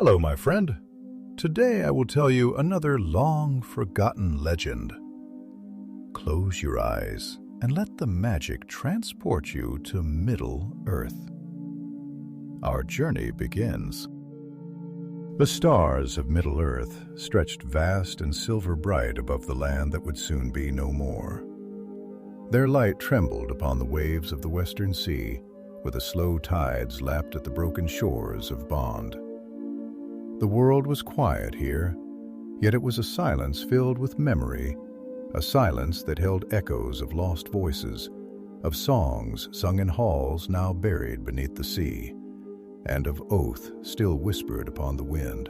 Hello, my friend. Today I will tell you another long-forgotten legend. Close your eyes and let the magic transport you to Middle-earth. Our journey begins. The stars of Middle-earth stretched vast and silver-bright above the land that would soon be no more. Their light trembled upon the waves of the western sea, where the slow tides lapped at the broken shores of Bond. The world was quiet here, yet it was a silence filled with memory, a silence that held echoes of lost voices, of songs sung in halls now buried beneath the sea, and of oath still whispered upon the wind.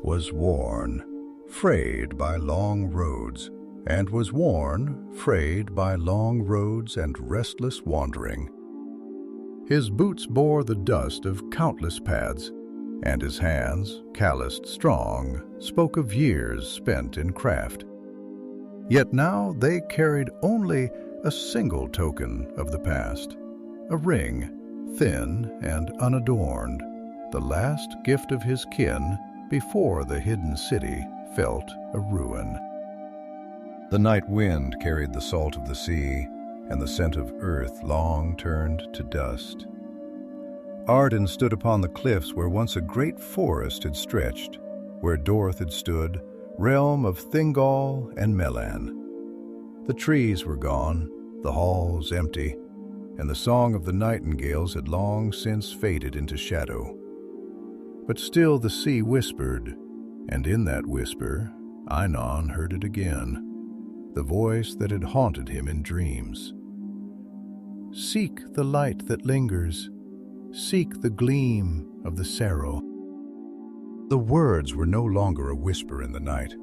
Was worn, frayed by long roads, and was worn, frayed by long roads and restless wandering. His boots bore the dust of countless paths, and his hands, calloused strong, spoke of years spent in craft. Yet now they carried only a single token of the past, a ring, thin and unadorned, the last gift of his kin before the hidden city felt a ruin. The night wind carried the salt of the sea, and the scent of earth long turned to dust. Arden stood upon the cliffs where once a great forest had stretched, where Dorth had stood, realm of Thingol and Melan. The trees were gone, the halls empty, and the song of the nightingales had long since faded into shadow. But still the sea whispered, and in that whisper Einon heard it again, the voice that had haunted him in dreams. Seek the light that lingers, seek the gleam of the Cerro. The words were no longer a whisper in the night.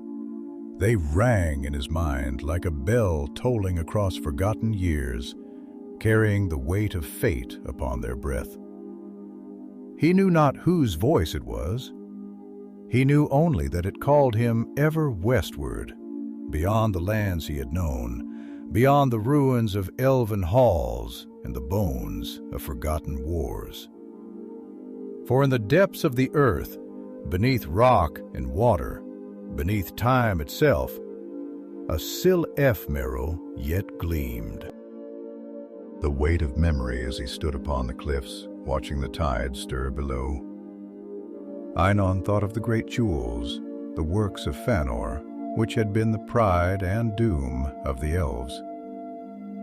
They rang in his mind like a bell tolling across forgotten years, carrying the weight of fate upon their breath. He knew not whose voice it was. He knew only that it called him ever westward, beyond the lands he had known, beyond the ruins of elven halls and the bones of forgotten wars. For in the depths of the earth, beneath rock and water, beneath time itself, a Silmaril yet gleamed. The weight of memory as he stood upon the cliffs, watching the tide stir below. Einon thought of the great jewels, the works of Fëanor, which had been the pride and doom of the elves.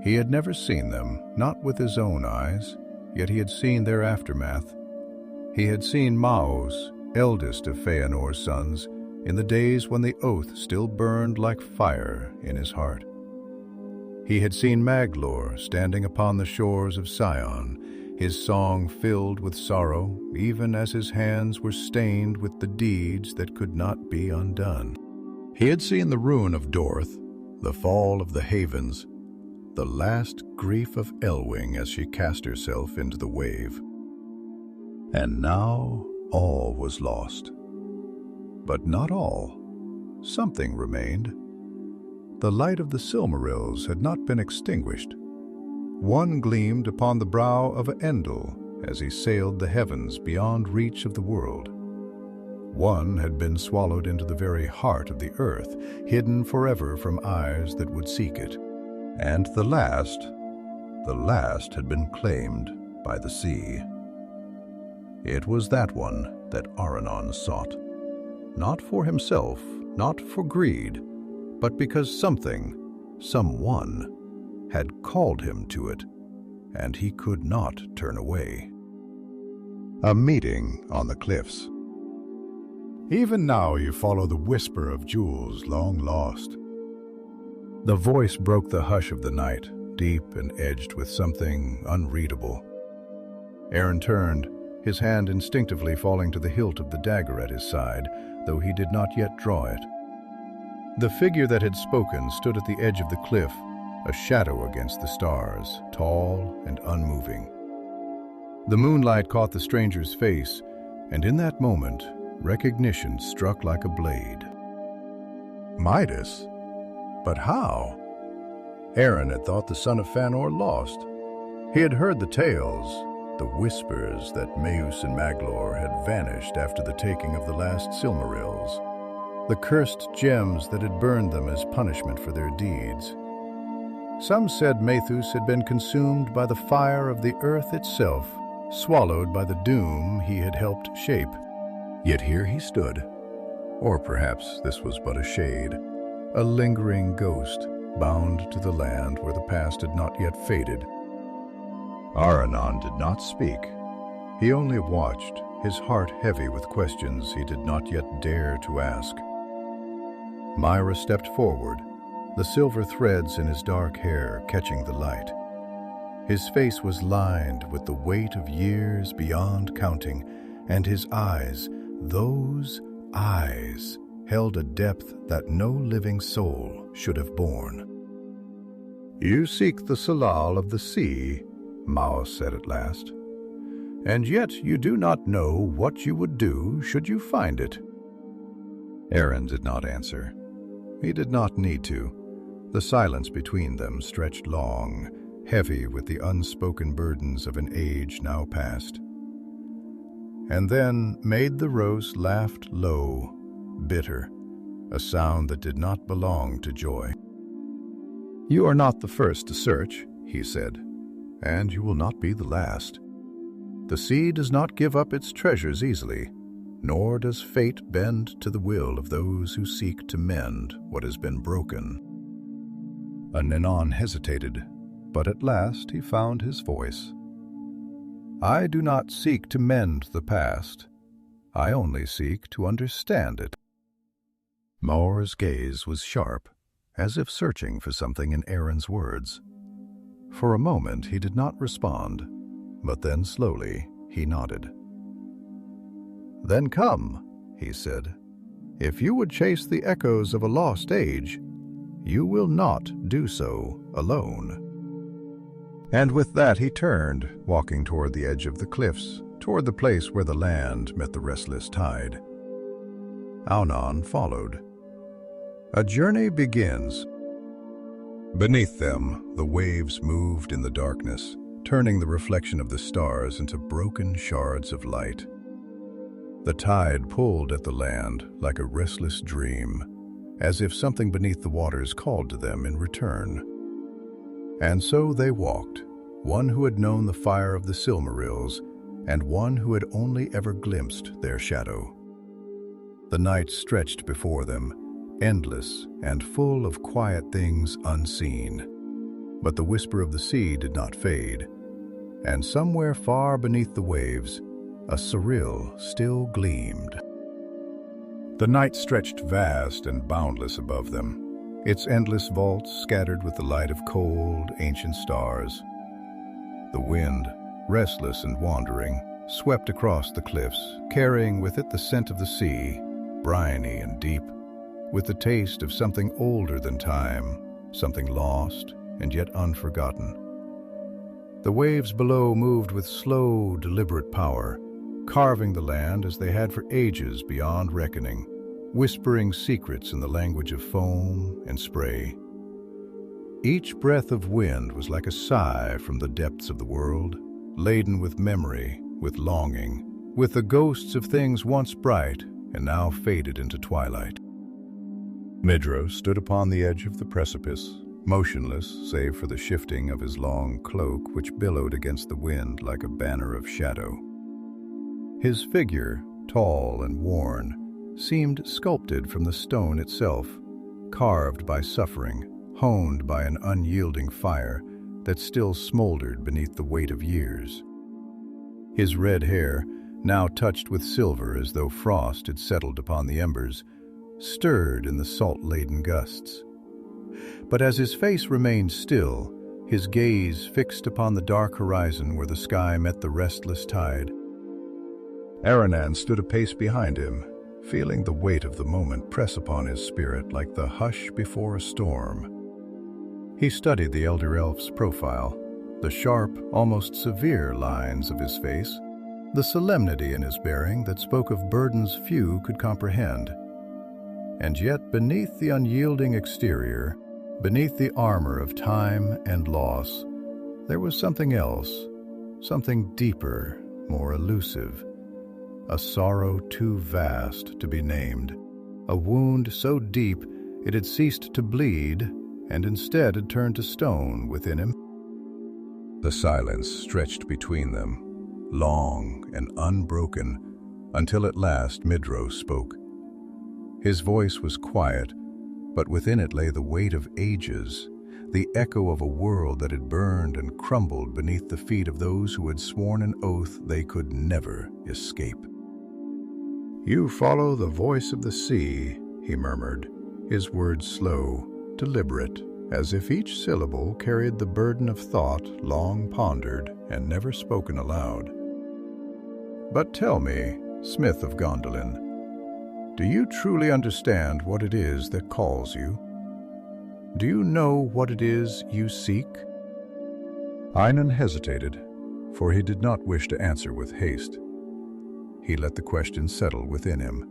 He had never seen them, not with his own eyes, yet he had seen their aftermath. He had seen Maedhros, eldest of Fëanor's sons, in the days when the oath still burned like fire in his heart. He had seen Maedhros standing upon the shores of Sion, his song filled with sorrow, even as his hands were stained with the deeds that could not be undone. He had seen the ruin of Dorth, the fall of the havens, the last grief of Elwing as she cast herself into the wave. And now all was lost. But not all. Something remained. The light of the Silmarils had not been extinguished. One gleamed upon the brow of Endel as he sailed the heavens beyond reach of the world. One had been swallowed into the very heart of the earth, hidden forever from eyes that would seek it. And the last had been claimed by the sea. It was that one that Aranon sought, not for himself, not for greed, but because something, someone, had called him to it, and he could not turn away. A meeting on the cliffs. Even now you follow the whisper of jewels long lost. The voice broke the hush of the night, deep and edged with something unreadable. Aaron turned, his hand instinctively falling to the hilt of the dagger at his side, though he did not yet draw it. The figure that had spoken stood at the edge of the cliff, a shadow against the stars, tall and unmoving. The moonlight caught the stranger's face, and in that moment, recognition struck like a blade. Midas? But how? Aaron had thought the son of Fëanor lost. He had heard the tales, The whispers that Maedhros and Maglor had vanished after the taking of the last Silmarils. The cursed gems that had burned them as punishment for their deeds. Some said Maedhros had been consumed by the fire of the earth itself, swallowed by the doom he had helped shape. Yet here he stood. Or perhaps this was but a shade, a lingering ghost, bound to the land where the past had not yet faded. Aranon did not speak. He only watched, his heart heavy with questions he did not yet dare to ask. Maedhros stepped forward, the silver threads in his dark hair catching the light. His face was lined with the weight of years beyond counting, and his eyes, those eyes, held a depth that no living soul should have borne. "You seek the Silal of the sea," Maedhros said at last, "and yet you do not know what you would do should you find it." Aaron did not answer. He did not need to. The silence between them stretched long, heavy with the unspoken burdens of an age now past. And then Maedhros laughed low, bitter, a sound that did not belong to joy. "You are not the first to search," he said, "and you will not be the last. The sea does not give up its treasures easily, nor does fate bend to the will of those who seek to mend what has been broken." Aranon hesitated, but at last he found his voice. "I do not seek to mend the past. I only seek to understand it." Maedhros' gaze was sharp, as if searching for something in Aaron's words. For a moment he did not respond, but then slowly he nodded. "Then come," he said. "If you would chase the echoes of a lost age, you will not do so alone." And with that he turned, walking toward the edge of the cliffs, toward the place where the land met the restless tide. Aranon followed. A journey begins. Beneath them, the waves moved in the darkness, turning the reflection of the stars into broken shards of light. The tide pulled at the land like a restless dream, as if something beneath the waters called to them in return. And so they walked, one who had known the fire of the Silmarils, and one who had only ever glimpsed their shadow. The night stretched before them, endless and full of quiet things unseen. But the whisper of the sea did not fade, and somewhere far beneath the waves, a Silmaril still gleamed. The night stretched vast and boundless above them, its endless vaults scattered with the light of cold, ancient stars. The wind, restless and wandering, swept across the cliffs, carrying with it the scent of the sea, briny and deep, with the taste of something older than time, something lost and yet unforgotten. The waves below moved with slow, deliberate power, carving the land as they had for ages beyond reckoning, whispering secrets in the language of foam and spray. Each breath of wind was like a sigh from the depths of the world, laden with memory, with longing, with the ghosts of things once bright and now faded into twilight. Maedhros stood upon the edge of the precipice, motionless save for the shifting of his long cloak which billowed against the wind like a banner of shadow. His figure, tall and worn, seemed sculpted from the stone itself, carved by suffering, honed by an unyielding fire that still smoldered beneath the weight of years. His red hair, now touched with silver as though frost had settled upon the embers, stirred in the salt-laden gusts. But as his face remained still, his gaze fixed upon the dark horizon where the sky met the restless tide, Aranon stood a pace behind him, feeling the weight of the moment press upon his spirit like the hush before a storm. He studied the elder elf's profile, the sharp, almost severe lines of his face, the solemnity in his bearing that spoke of burdens few could comprehend. And yet beneath the unyielding exterior, beneath the armor of time and loss, there was something else, something deeper, more elusive, a sorrow too vast to be named, a wound so deep it had ceased to bleed and instead had turned to stone within him. The silence stretched between them, long and unbroken, until at last Maedhros spoke. His voice was quiet, but within it lay the weight of ages, the echo of a world that had burned and crumbled beneath the feet of those who had sworn an oath they could never escape. "You follow the voice of the sea," he murmured, his words slow, deliberate, as if each syllable carried the burden of thought long pondered and never spoken aloud. "But tell me, Smith of Gondolin, do you truly understand what it is that calls you? Do you know what it is you seek?" Einon hesitated, for he did not wish to answer with haste. He let the question settle within him,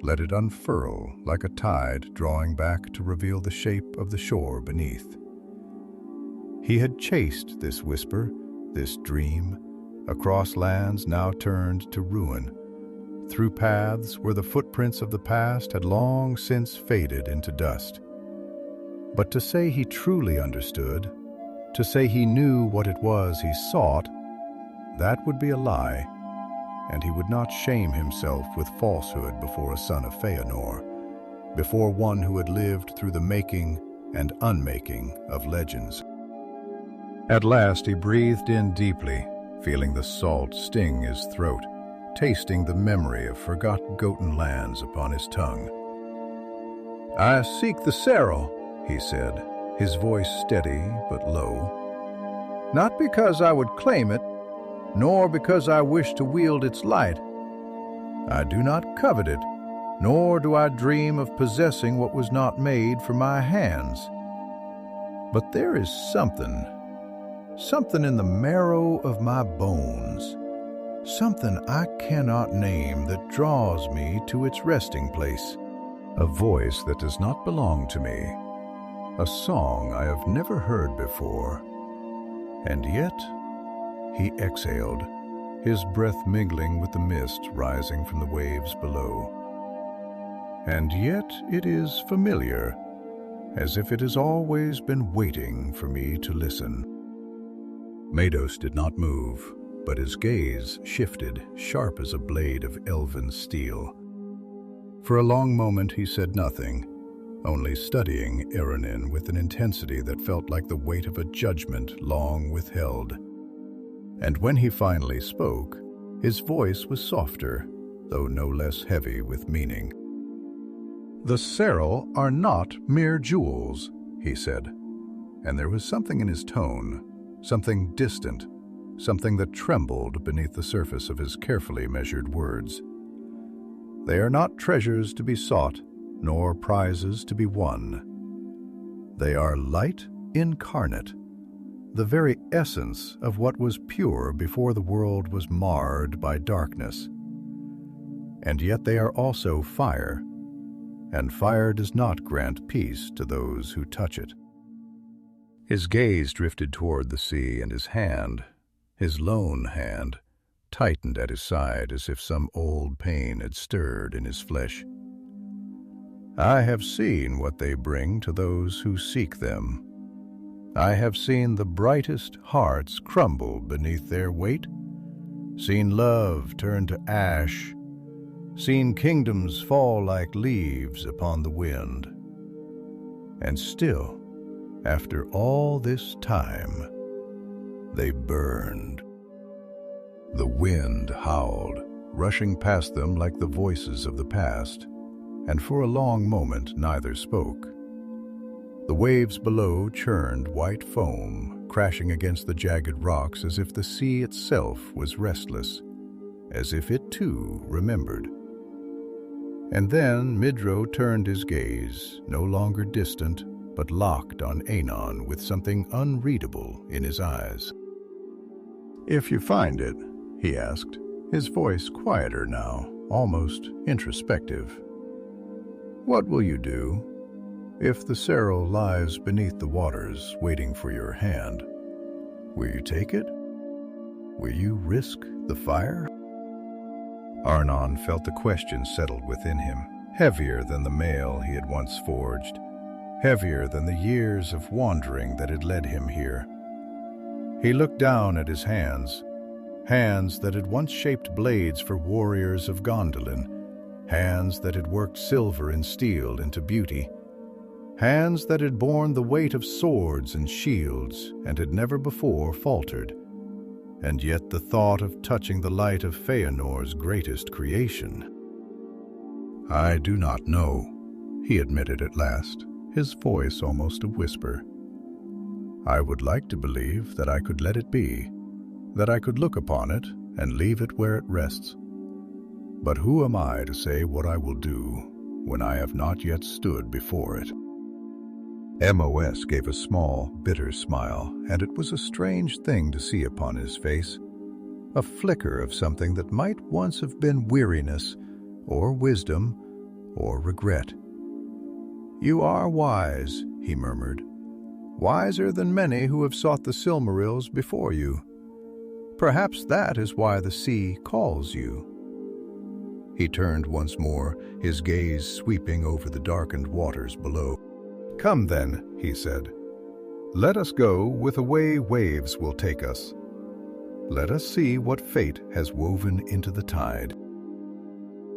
let it unfurl like a tide drawing back to reveal the shape of the shore beneath. He had chased this whisper, this dream, across lands now turned to ruin, through paths where the footprints of the past had long since faded into dust. But to say he truly understood, to say he knew what it was he sought, that would be a lie, and he would not shame himself with falsehood before a son of Fëanor, before one who had lived through the making and unmaking of legends. At last he breathed in deeply, feeling the salt sting his throat, tasting the memory of forgot-gotten lands upon his tongue. "I seek the Silmaril," he said, his voice steady but low. "Not because I would claim it, nor because I wish to wield its light. I do not covet it, nor do I dream of possessing what was not made for my hands. But there is something in the marrow of my bones, something I cannot name that draws me to its resting place. A voice that does not belong to me, a song I have never heard before. And yet," he exhaled, his breath mingling with the mist rising from the waves below. "And yet it is familiar, as if it has always been waiting for me to listen." Maedhros did not move, but his gaze shifted, sharp as a blade of elven steel. For a long moment he said nothing, only studying Aranon with an intensity that felt like the weight of a judgment long withheld. And when he finally spoke, his voice was softer, though no less heavy with meaning. "The Silmaril are not mere jewels," he said, and there was something in his tone, something distant, something that trembled beneath the surface of his carefully measured words. "They are not treasures to be sought, nor prizes to be won. They are light incarnate, the very essence of what was pure before the world was marred by darkness. And yet they are also fire, and fire does not grant peace to those who touch it." His gaze drifted toward the sea, and his hand, his lone hand, tightened at his side as if some old pain had stirred in his flesh. "I have seen what they bring to those who seek them. I have seen the brightest hearts crumble beneath their weight, seen love turn to ash, seen kingdoms fall like leaves upon the wind. And still, after all this time, they burned." The wind howled, rushing past them like the voices of the past, and for a long moment neither spoke. The waves below churned white foam, crashing against the jagged rocks as if the sea itself was restless, as if it too remembered. And then Maedhros turned his gaze, no longer distant, but locked on Aranon with something unreadable in his eyes. "If you find it," he asked, his voice quieter now, almost introspective, "what will you do? If the Silmaril lies beneath the waters waiting for your hand, will you take it? Will you risk the fire? Aranon felt the question settled within him, heavier than the mail he had once forged, heavier than the years of wandering that had led him here. He looked down at his hands, hands that had once shaped blades for warriors of Gondolin, hands that had worked silver and steel into beauty, hands that had borne the weight of swords and shields and had never before faltered. And yet the thought of touching the light of Fëanor's greatest creation. "I do not know," he admitted at last, his voice almost a whisper. "I would like to believe that I could let it be, that I could look upon it and leave it where it rests. But who am I to say what I will do when I have not yet stood before it?" Mos gave a small, bitter smile, and it was a strange thing to see upon his face, a flicker of something that might once have been weariness, or wisdom, or regret. "You are wise," he murmured, "wiser than many who have sought the Silmarils before you. Perhaps that is why the sea calls you." He turned once more, his gaze sweeping over the darkened waters below. "Come then," he said. "Let us go with the way waves will take us. Let us see what fate has woven into the tide."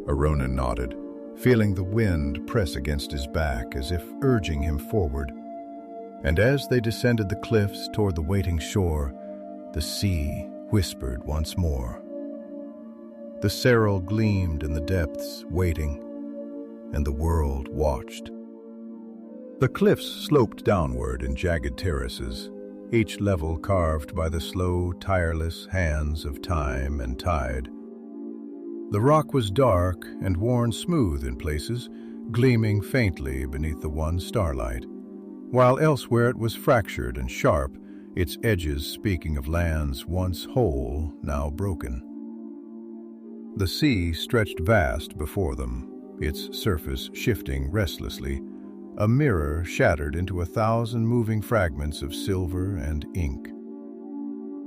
Aranon nodded, feeling the wind press against his back as if urging him forward. And as they descended the cliffs toward the waiting shore, the sea whispered once more. The Silmaril gleamed in the depths, waiting, and the world watched. The cliffs sloped downward in jagged terraces, each level carved by the slow, tireless hands of time and tide. The rock was dark and worn smooth in places, gleaming faintly beneath the one starlight, while elsewhere it was fractured and sharp, its edges speaking of lands once whole, now broken. The sea stretched vast before them, its surface shifting restlessly, a mirror shattered into 1,000 moving fragments of silver and ink.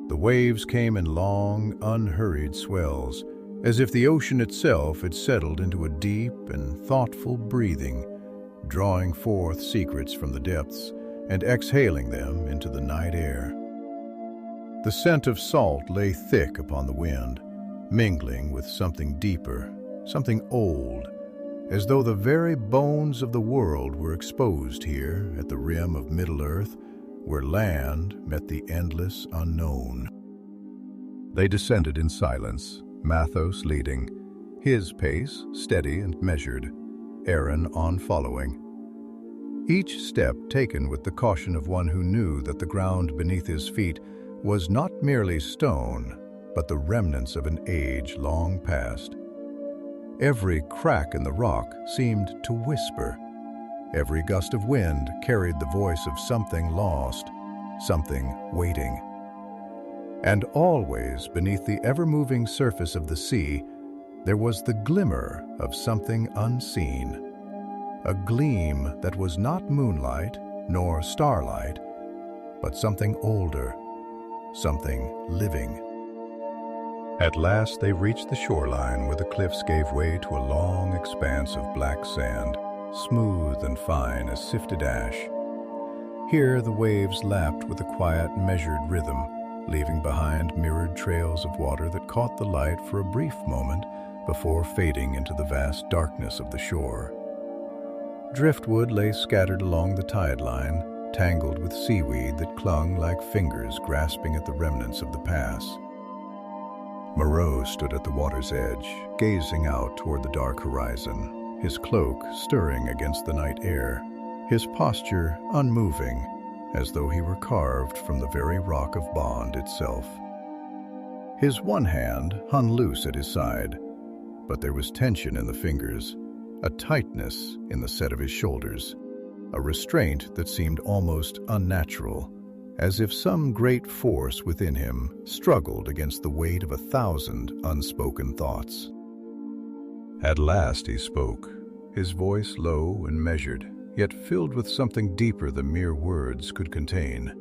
The waves came in long, unhurried swells, as if the ocean itself had settled into a deep and thoughtful breathing, drawing forth secrets from the depths and exhaling them into the night air. The scent of salt lay thick upon the wind, mingling with something deeper, something old, as though the very bones of the world were exposed here at the rim of Middle-earth, where land met the endless unknown. They descended in silence, Maedhros leading, his pace steady and measured, Aranon following. Each step taken with the caution of one who knew that the ground beneath his feet was not merely stone, but the remnants of an age long past. Every crack in the rock seemed to whisper. Every gust of wind carried the voice of something lost, something waiting. And always beneath the ever-moving surface of the sea, there was the glimmer of something unseen, a gleam that was not moonlight nor starlight, but something older, something living. At last they reached the shoreline where the cliffs gave way to a long expanse of black sand, smooth and fine as sifted ash. Here the waves lapped with a quiet, measured rhythm, leaving behind mirrored trails of water that caught the light for a brief moment before fading into the vast darkness of the shore. Driftwood lay scattered along the tide line, tangled with seaweed that clung like fingers grasping at the remnants of the pass. Maedhros stood at the water's edge, gazing out toward the dark horizon, his cloak stirring against the night air, his posture unmoving, as though he were carved from the very rock of bond itself. His one hand hung loose at his side, but there was tension in the fingers, a tightness in the set of his shoulders, a restraint that seemed almost unnatural, as if some great force within him struggled against the weight of 1,000 unspoken thoughts. At last he spoke, his voice low and measured, yet filled with something deeper than mere words could contain.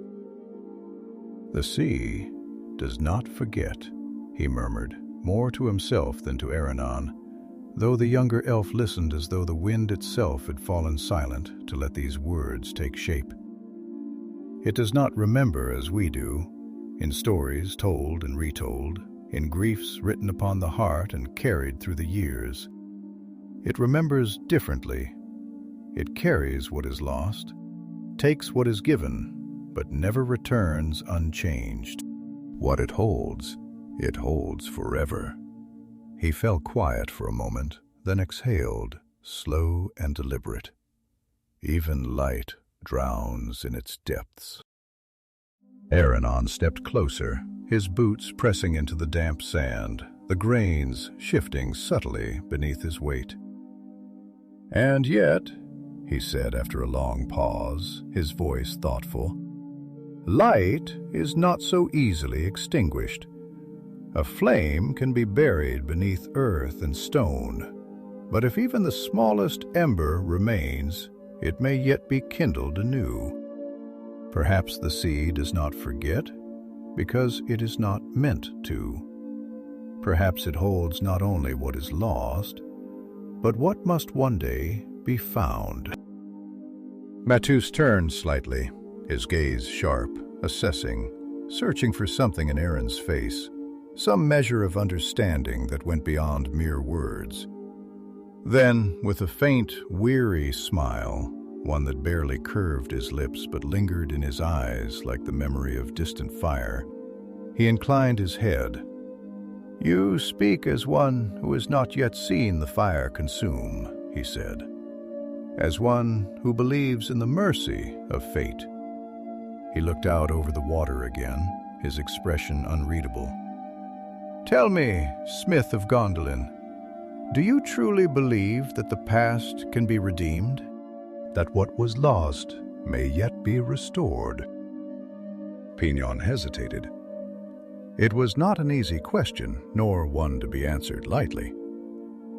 "The sea does not forget," he murmured, more to himself than to Aranon, though the younger elf listened as though the wind itself had fallen silent to let these words take shape. "It does not remember as we do, in stories told and retold, in griefs written upon the heart and carried through the years. It remembers differently. It carries what is lost, takes what is given, but never returns unchanged. What it holds forever." He fell quiet for a moment, then exhaled, slow and deliberate. "Even light drowns in its depths." Aranon stepped closer, his boots pressing into the damp sand, the grains shifting subtly beneath his weight. "And yet," he said after a long pause, his voice thoughtful, "light is not so easily extinguished. A flame can be buried beneath earth and stone, but if even the smallest ember remains, it may yet be kindled anew. Perhaps the sea does not forget, because it is not meant to. Perhaps it holds not only what is lost, but what must one day be found." Maedhros turned slightly, his gaze sharp, assessing, searching for something in Aaron's face, some measure of understanding that went beyond mere words. Then, with a faint, weary smile, one that barely curved his lips but lingered in his eyes like the memory of distant fire, he inclined his head. "You speak as one who has not yet seen the fire consume," he said, "as one who believes in the mercy of fate." He looked out over the water again, his expression unreadable. "Tell me, Smith of Gondolin, do you truly believe that the past can be redeemed? That what was lost may yet be restored?" Pignon hesitated. It was not an easy question, nor one to be answered lightly.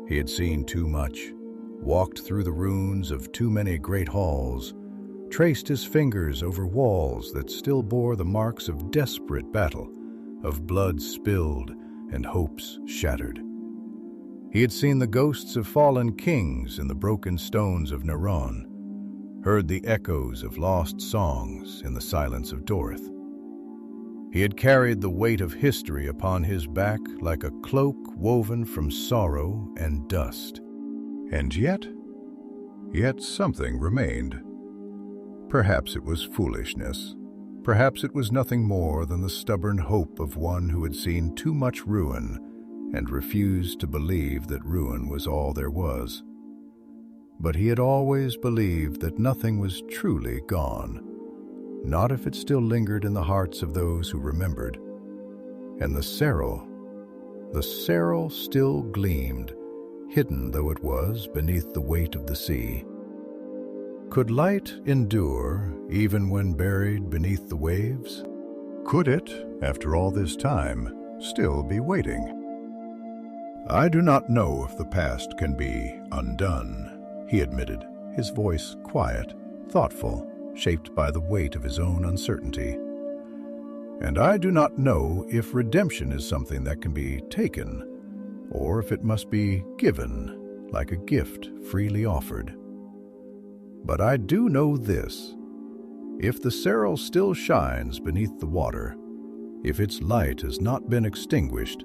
He had seen too much, walked through the ruins of too many great halls, traced his fingers over walls that still bore the marks of desperate battle, of blood spilled and hopes shattered. He had seen the ghosts of fallen kings in the broken stones of Aranon, heard the echoes of lost songs in the silence of Dorth. He had carried the weight of history upon his back like a cloak woven from sorrow and dust. And yet something remained. Perhaps it was foolishness. Perhaps it was nothing more than the stubborn hope of one who had seen too much ruin and refused to believe that ruin was all there was. But he had always believed that nothing was truly gone, not if it still lingered in the hearts of those who remembered. And the Serral still gleamed, hidden though it was beneath the weight of the sea. Could light endure even when buried beneath the waves? Could it, after all this time, still be waiting? "I do not know if the past can be undone," he admitted, his voice quiet, thoughtful, shaped by the weight of his own uncertainty. "And I do not know if redemption is something that can be taken, or if it must be given, like a gift freely offered. But I do know this: if the Serral still shines beneath the water, if its light has not been extinguished,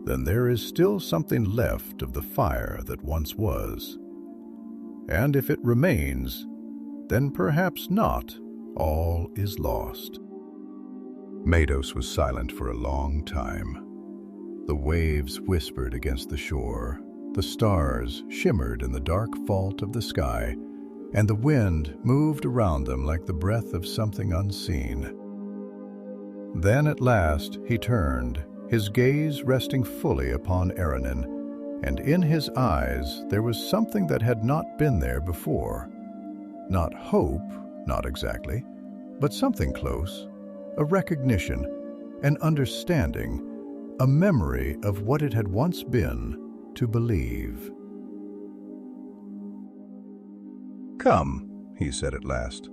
then there is still something left of the fire that once was. And if it remains, then perhaps not all is lost." Maedhros was silent for a long time. The waves whispered against the shore, the stars shimmered in the dark vault of the sky, and the wind moved around them like the breath of something unseen. Then at last he turned, his gaze resting fully upon Aranon, and in his eyes there was something that had not been there before. Not hope, not exactly, but something close, a recognition, an understanding, a memory of what it had once been to believe. "Come," he said at last.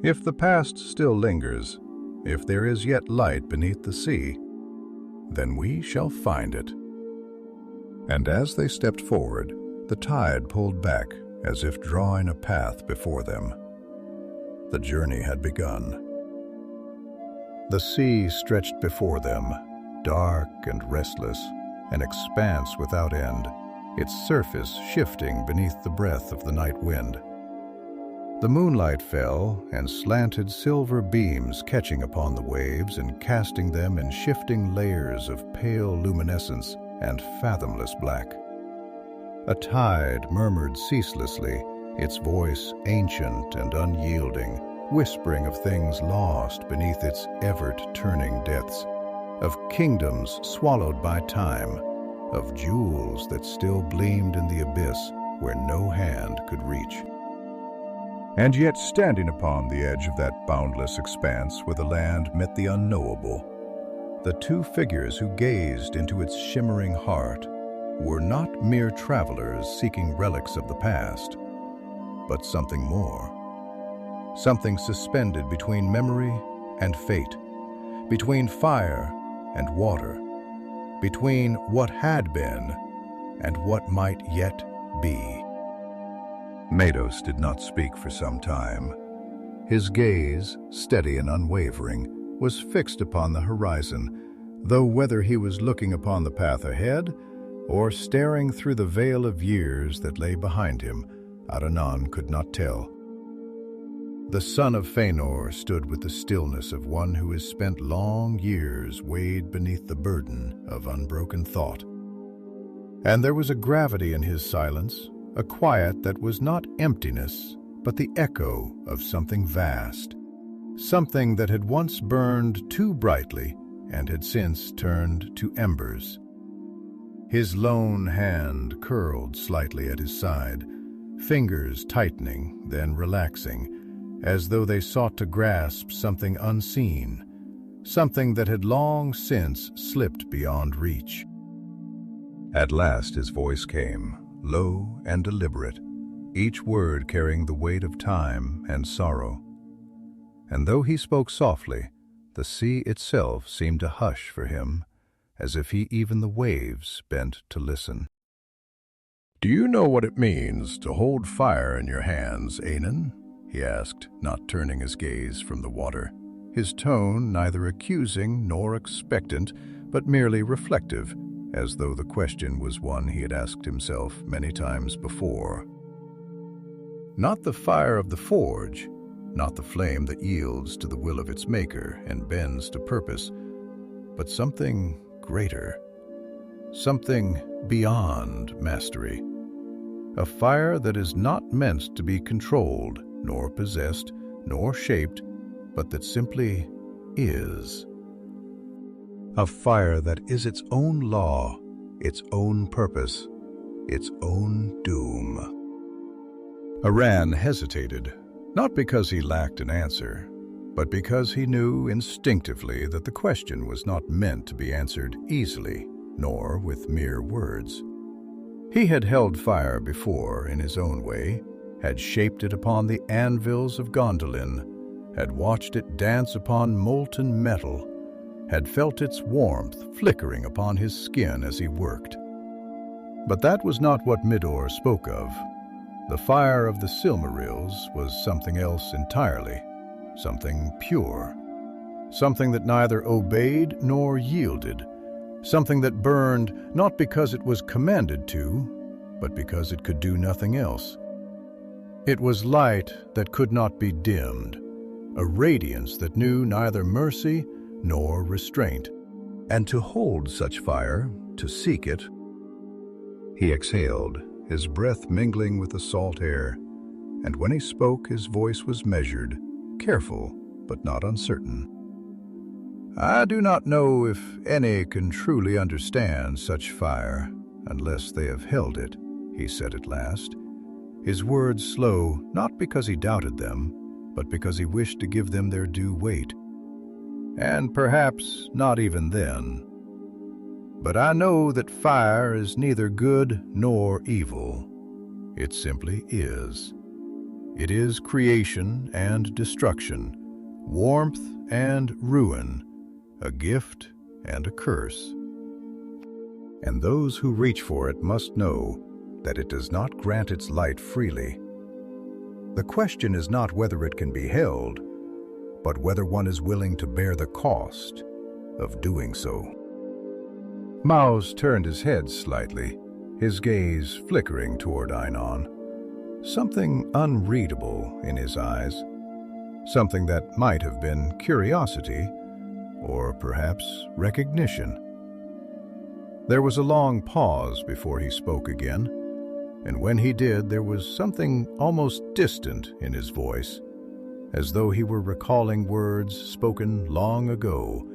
"If the past still lingers, if there is yet light beneath the sea, then we shall find it." And as they stepped forward, the tide pulled back as if drawing a path before them. The journey had begun. The sea stretched before them, dark and restless, an expanse without end, its surface shifting beneath the breath of the night wind. The moonlight fell, and slanted silver beams catching upon the waves and casting them in shifting layers of pale luminescence and fathomless black. A tide murmured ceaselessly, its voice ancient and unyielding, whispering of things lost beneath its ever-turning depths, of kingdoms swallowed by time, of jewels that still gleamed in the abyss where no hand could reach. And yet, standing upon the edge of that boundless expanse where the land met the unknowable, the two figures who gazed into its shimmering heart were not mere travelers seeking relics of the past, but something more. Something suspended between memory and fate, between fire and water, between what had been and what might yet be. Maedhros did not speak for some time. His gaze, steady and unwavering, was fixed upon the horizon, though whether he was looking upon the path ahead or staring through the veil of years that lay behind him, Aranon could not tell. The son of Fëanor stood with the stillness of one who has spent long years weighed beneath the burden of unbroken thought. And there was a gravity in his silence, a quiet that was not emptiness, but the echo of something vast, something that had once burned too brightly and had since turned to embers. His lone hand curled slightly at his side, fingers tightening, then relaxing, as though they sought to grasp something unseen, something that had long since slipped beyond reach. At last his voice came, low and deliberate, each word carrying the weight of time and sorrow. And though he spoke softly, the sea itself seemed to hush for him, as if even the waves bent to listen. "Do you know what it means to hold fire in your hands, Aranon?" he asked, not turning his gaze from the water, his tone neither accusing nor expectant, but merely reflective, as though the question was one he had asked himself many times before. Not the fire of the forge, not the flame that yields to the will of its maker and bends to purpose, but something greater, something beyond mastery. A fire that is not meant to be controlled, nor possessed, nor shaped, but that simply is. A fire that is its own law, its own purpose, its own doom. Aranon hesitated, not because he lacked an answer, but because he knew instinctively that the question was not meant to be answered easily, nor with mere words. He had held fire before in his own way, had shaped it upon the anvils of Gondolin, had watched it dance upon molten metal, had felt its warmth flickering upon his skin as he worked. But that was not what Maedhros spoke of. The fire of the Silmarils was something else entirely, something pure, something that neither obeyed nor yielded, something that burned not because it was commanded to, but because it could do nothing else. It was light that could not be dimmed, a radiance that knew neither mercy nor restraint. And to hold such fire, to seek it, he exhaled, his breath mingling with the salt air, and when he spoke his voice was measured, careful, but not uncertain. "I do not know if any can truly understand such fire unless they have held it," he said at last, his words slow, not because he doubted them, but because he wished to give them their due weight. "And perhaps not even then. But I know that fire is neither good nor evil. It simply is. It is creation and destruction, warmth and ruin, a gift and a curse. And those who reach for it must know that it does not grant its light freely. The question is not whether it can be held, but whether one is willing to bear the cost of doing so. Maedhros turned his head slightly, his gaze flickering toward Aranon. Something unreadable in his eyes, something that might have been curiosity, or perhaps recognition. There was a long pause before he spoke again, and when he did, there was something almost distant in his voice, as though he were recalling words spoken long ago,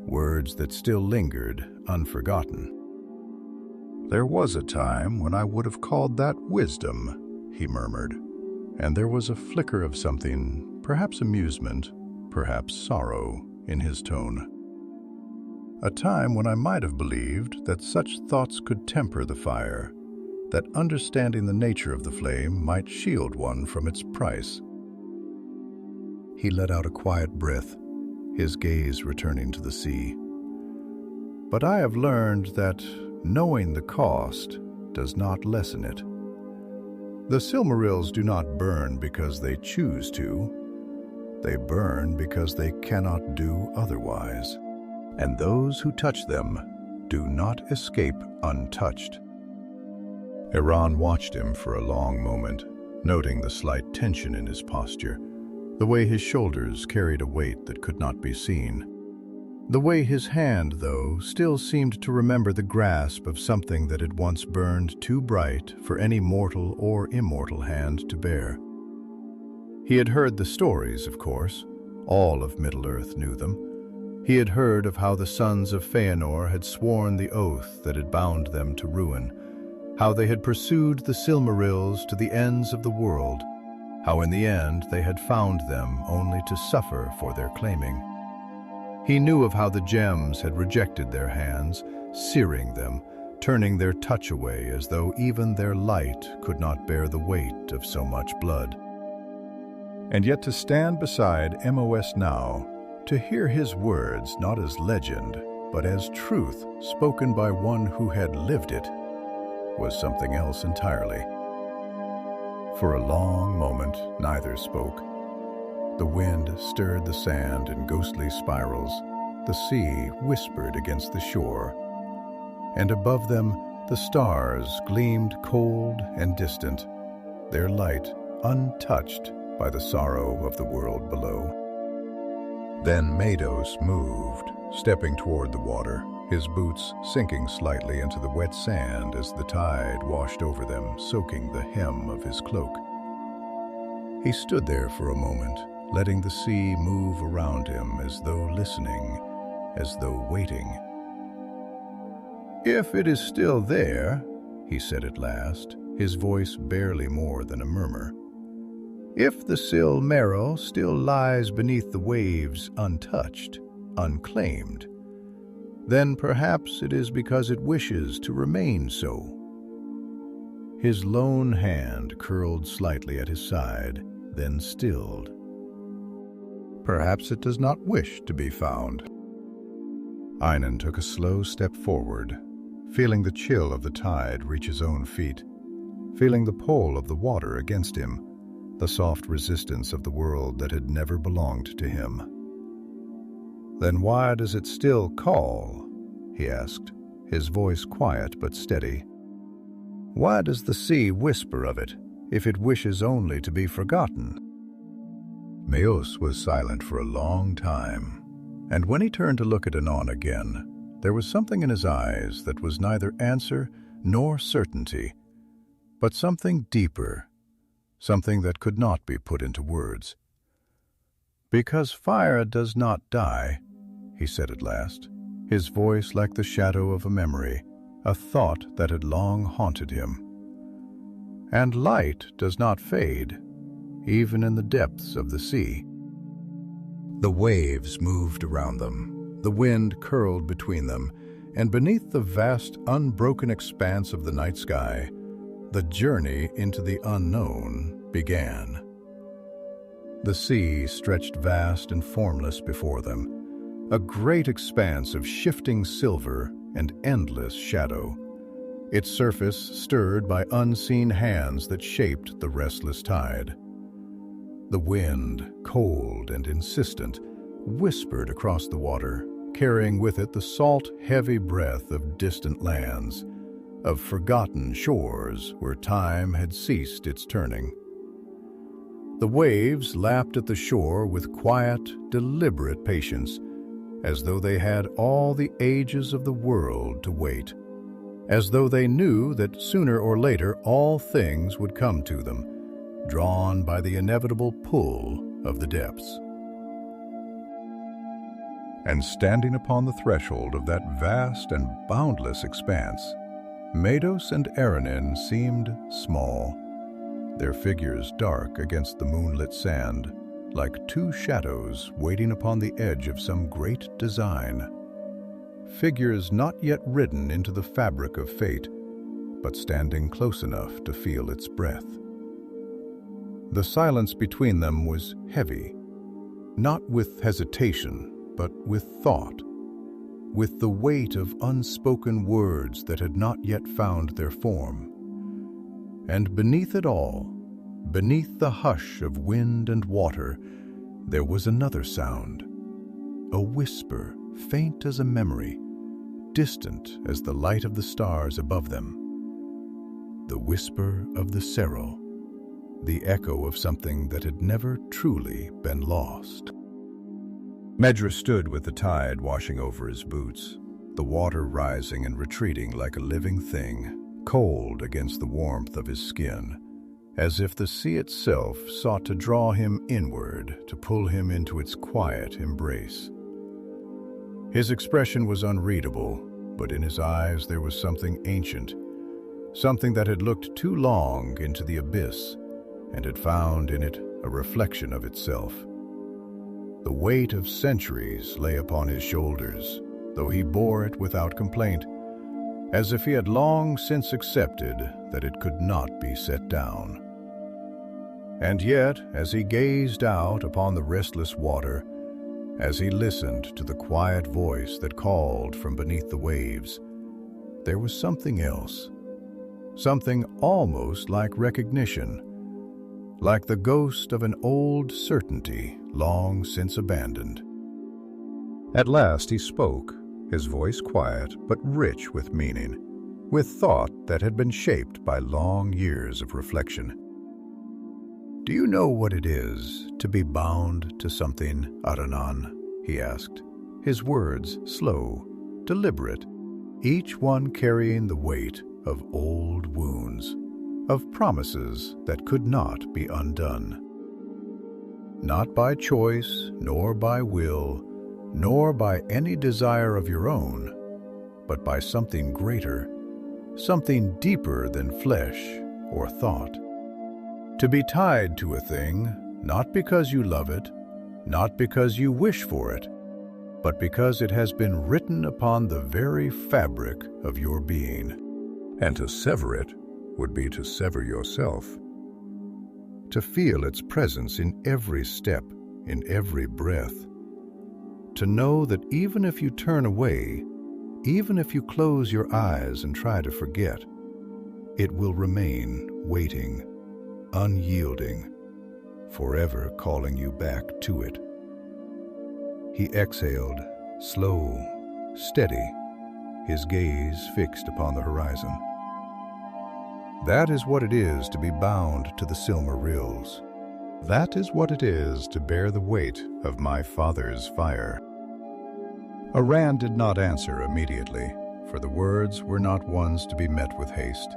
words that still lingered unforgotten. "There was a time when I would have called that wisdom," he murmured, and there was a flicker of something, perhaps amusement, perhaps sorrow, in his tone. "A time when I might have believed that such thoughts could temper the fire, that understanding the nature of the flame might shield one from its price." He let out a quiet breath, his gaze returning to the sea. "But I have learned that knowing the cost does not lessen it. The Silmarils do not burn because they choose to. They burn because they cannot do otherwise. And those who touch them do not escape untouched." Aranon watched him for a long moment, noting the slight tension in his posture, the way his shoulders carried a weight that could not be seen. The way his hand, though, still seemed to remember the grasp of something that had once burned too bright for any mortal or immortal hand to bear. He had heard the stories, of course. All of Middle-earth knew them. He had heard of how the sons of Fëanor had sworn the oath that had bound them to ruin, how they had pursued the Silmarils to the ends of the world, how in the end they had found them only to suffer for their claiming. He knew of how the gems had rejected their hands, searing them, turning their touch away as though even their light could not bear the weight of so much blood. And yet to stand beside Maedhros now, to hear his words not as legend, but as truth spoken by one who had lived it, was something else entirely. For a long moment, neither spoke. The wind stirred the sand in ghostly spirals. The sea whispered against the shore. And above them, the stars gleamed cold and distant, their light untouched by the sorrow of the world below. Then Maedhros moved, stepping toward the water, his boots sinking slightly into the wet sand as the tide washed over them, soaking the hem of his cloak. He stood there for a moment, letting the sea move around him as though listening, as though waiting. "If it is still there," he said at last, his voice barely more than a murmur, "if the Silmaril still lies beneath the waves untouched, unclaimed, then perhaps it is because it wishes to remain so." His lone hand curled slightly at his side, then stilled. "Perhaps it does not wish to be found." Aranon took a slow step forward, feeling the chill of the tide reach his own feet, feeling the pull of the water against him, the soft resistance of the world that had never belonged to him. "Then why does it still call?" he asked, his voice quiet but steady. "Why does the sea whisper of it, if it wishes only to be forgotten?" Maedhros was silent for a long time, and when he turned to look at Aranon again, there was something in his eyes that was neither answer nor certainty, but something deeper, something that could not be put into words. "Because fire does not die," he said at last, his voice like the shadow of a memory, a thought that had long haunted him. "And light does not fade, even in the depths of the sea." The waves moved around them, the wind curled between them, and beneath the vast, unbroken expanse of the night sky, the journey into the unknown began. The sea stretched vast and formless before them, a great expanse of shifting silver and endless shadow, its surface stirred by unseen hands that shaped the restless tide. The wind, cold and insistent, whispered across the water, carrying with it the salt, heavy breath of distant lands, of forgotten shores where time had ceased its turning. The waves lapped at the shore with quiet, deliberate patience, as though they had all the ages of the world to wait, as though they knew that sooner or later all things would come to them, drawn by the inevitable pull of the depths. And standing upon the threshold of that vast and boundless expanse, Maedhros and Aranon seemed small, their figures dark against the moonlit sand, like two shadows waiting upon the edge of some great design. Figures not yet written into the fabric of fate, but standing close enough to feel its breath. The silence between them was heavy, not with hesitation, but with thought, with the weight of unspoken words that had not yet found their form. And beneath it all, beneath the hush of wind and water, there was another sound, a whisper faint as a memory, distant as the light of the stars above them. The whisper of the Serral, the echo of something that had never truly been lost. Maedhros stood with the tide washing over his boots, the water rising and retreating like a living thing, cold against the warmth of his skin, as if the sea itself sought to draw him inward, to pull him into its quiet embrace. His expression was unreadable, but in his eyes there was something ancient, something that had looked too long into the abyss and had found in it a reflection of itself. The weight of centuries lay upon his shoulders, though he bore it without complaint, as if he had long since accepted that it could not be set down. And yet, as he gazed out upon the restless water, as he listened to the quiet voice that called from beneath the waves, there was something else, something almost like recognition, like the ghost of an old certainty long since abandoned. At last he spoke, his voice quiet but rich with meaning, with thought that had been shaped by long years of reflection. "Do you know what it is to be bound to something, Aranon?" he asked, his words slow, deliberate, each one carrying the weight of old wounds, of promises that could not be undone. Not by choice, nor by will, nor by any desire of your own, but by something greater, something deeper than flesh or thought. To be tied to a thing, not because you love it, not because you wish for it, but because it has been written upon the very fabric of your being. And to sever it would be to sever yourself. To feel its presence in every step, in every breath. To know that even if you turn away, even if you close your eyes and try to forget, it will remain waiting, unyielding, forever calling you back to it. He exhaled, slow, steady, his gaze fixed upon the horizon. That is what it is to be bound to the Silmarils. That is what it is to bear the weight of my father's fire. Aran did not answer immediately, for the words were not ones to be met with haste.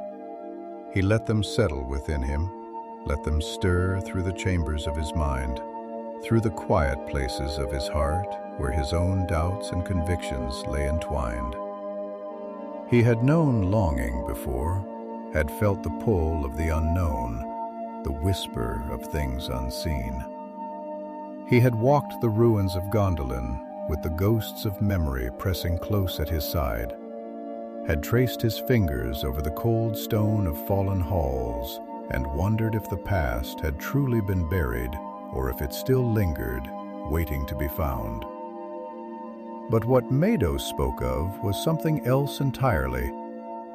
He let them settle within him, let them stir through the chambers of his mind, through the quiet places of his heart where his own doubts and convictions lay entwined. He had known longing before, had felt the pull of the unknown, the whisper of things unseen. He had walked the ruins of Gondolin with the ghosts of memory pressing close at his side, had traced his fingers over the cold stone of fallen halls and wondered if the past had truly been buried or if it still lingered, waiting to be found. But what Maedhros spoke of was something else entirely,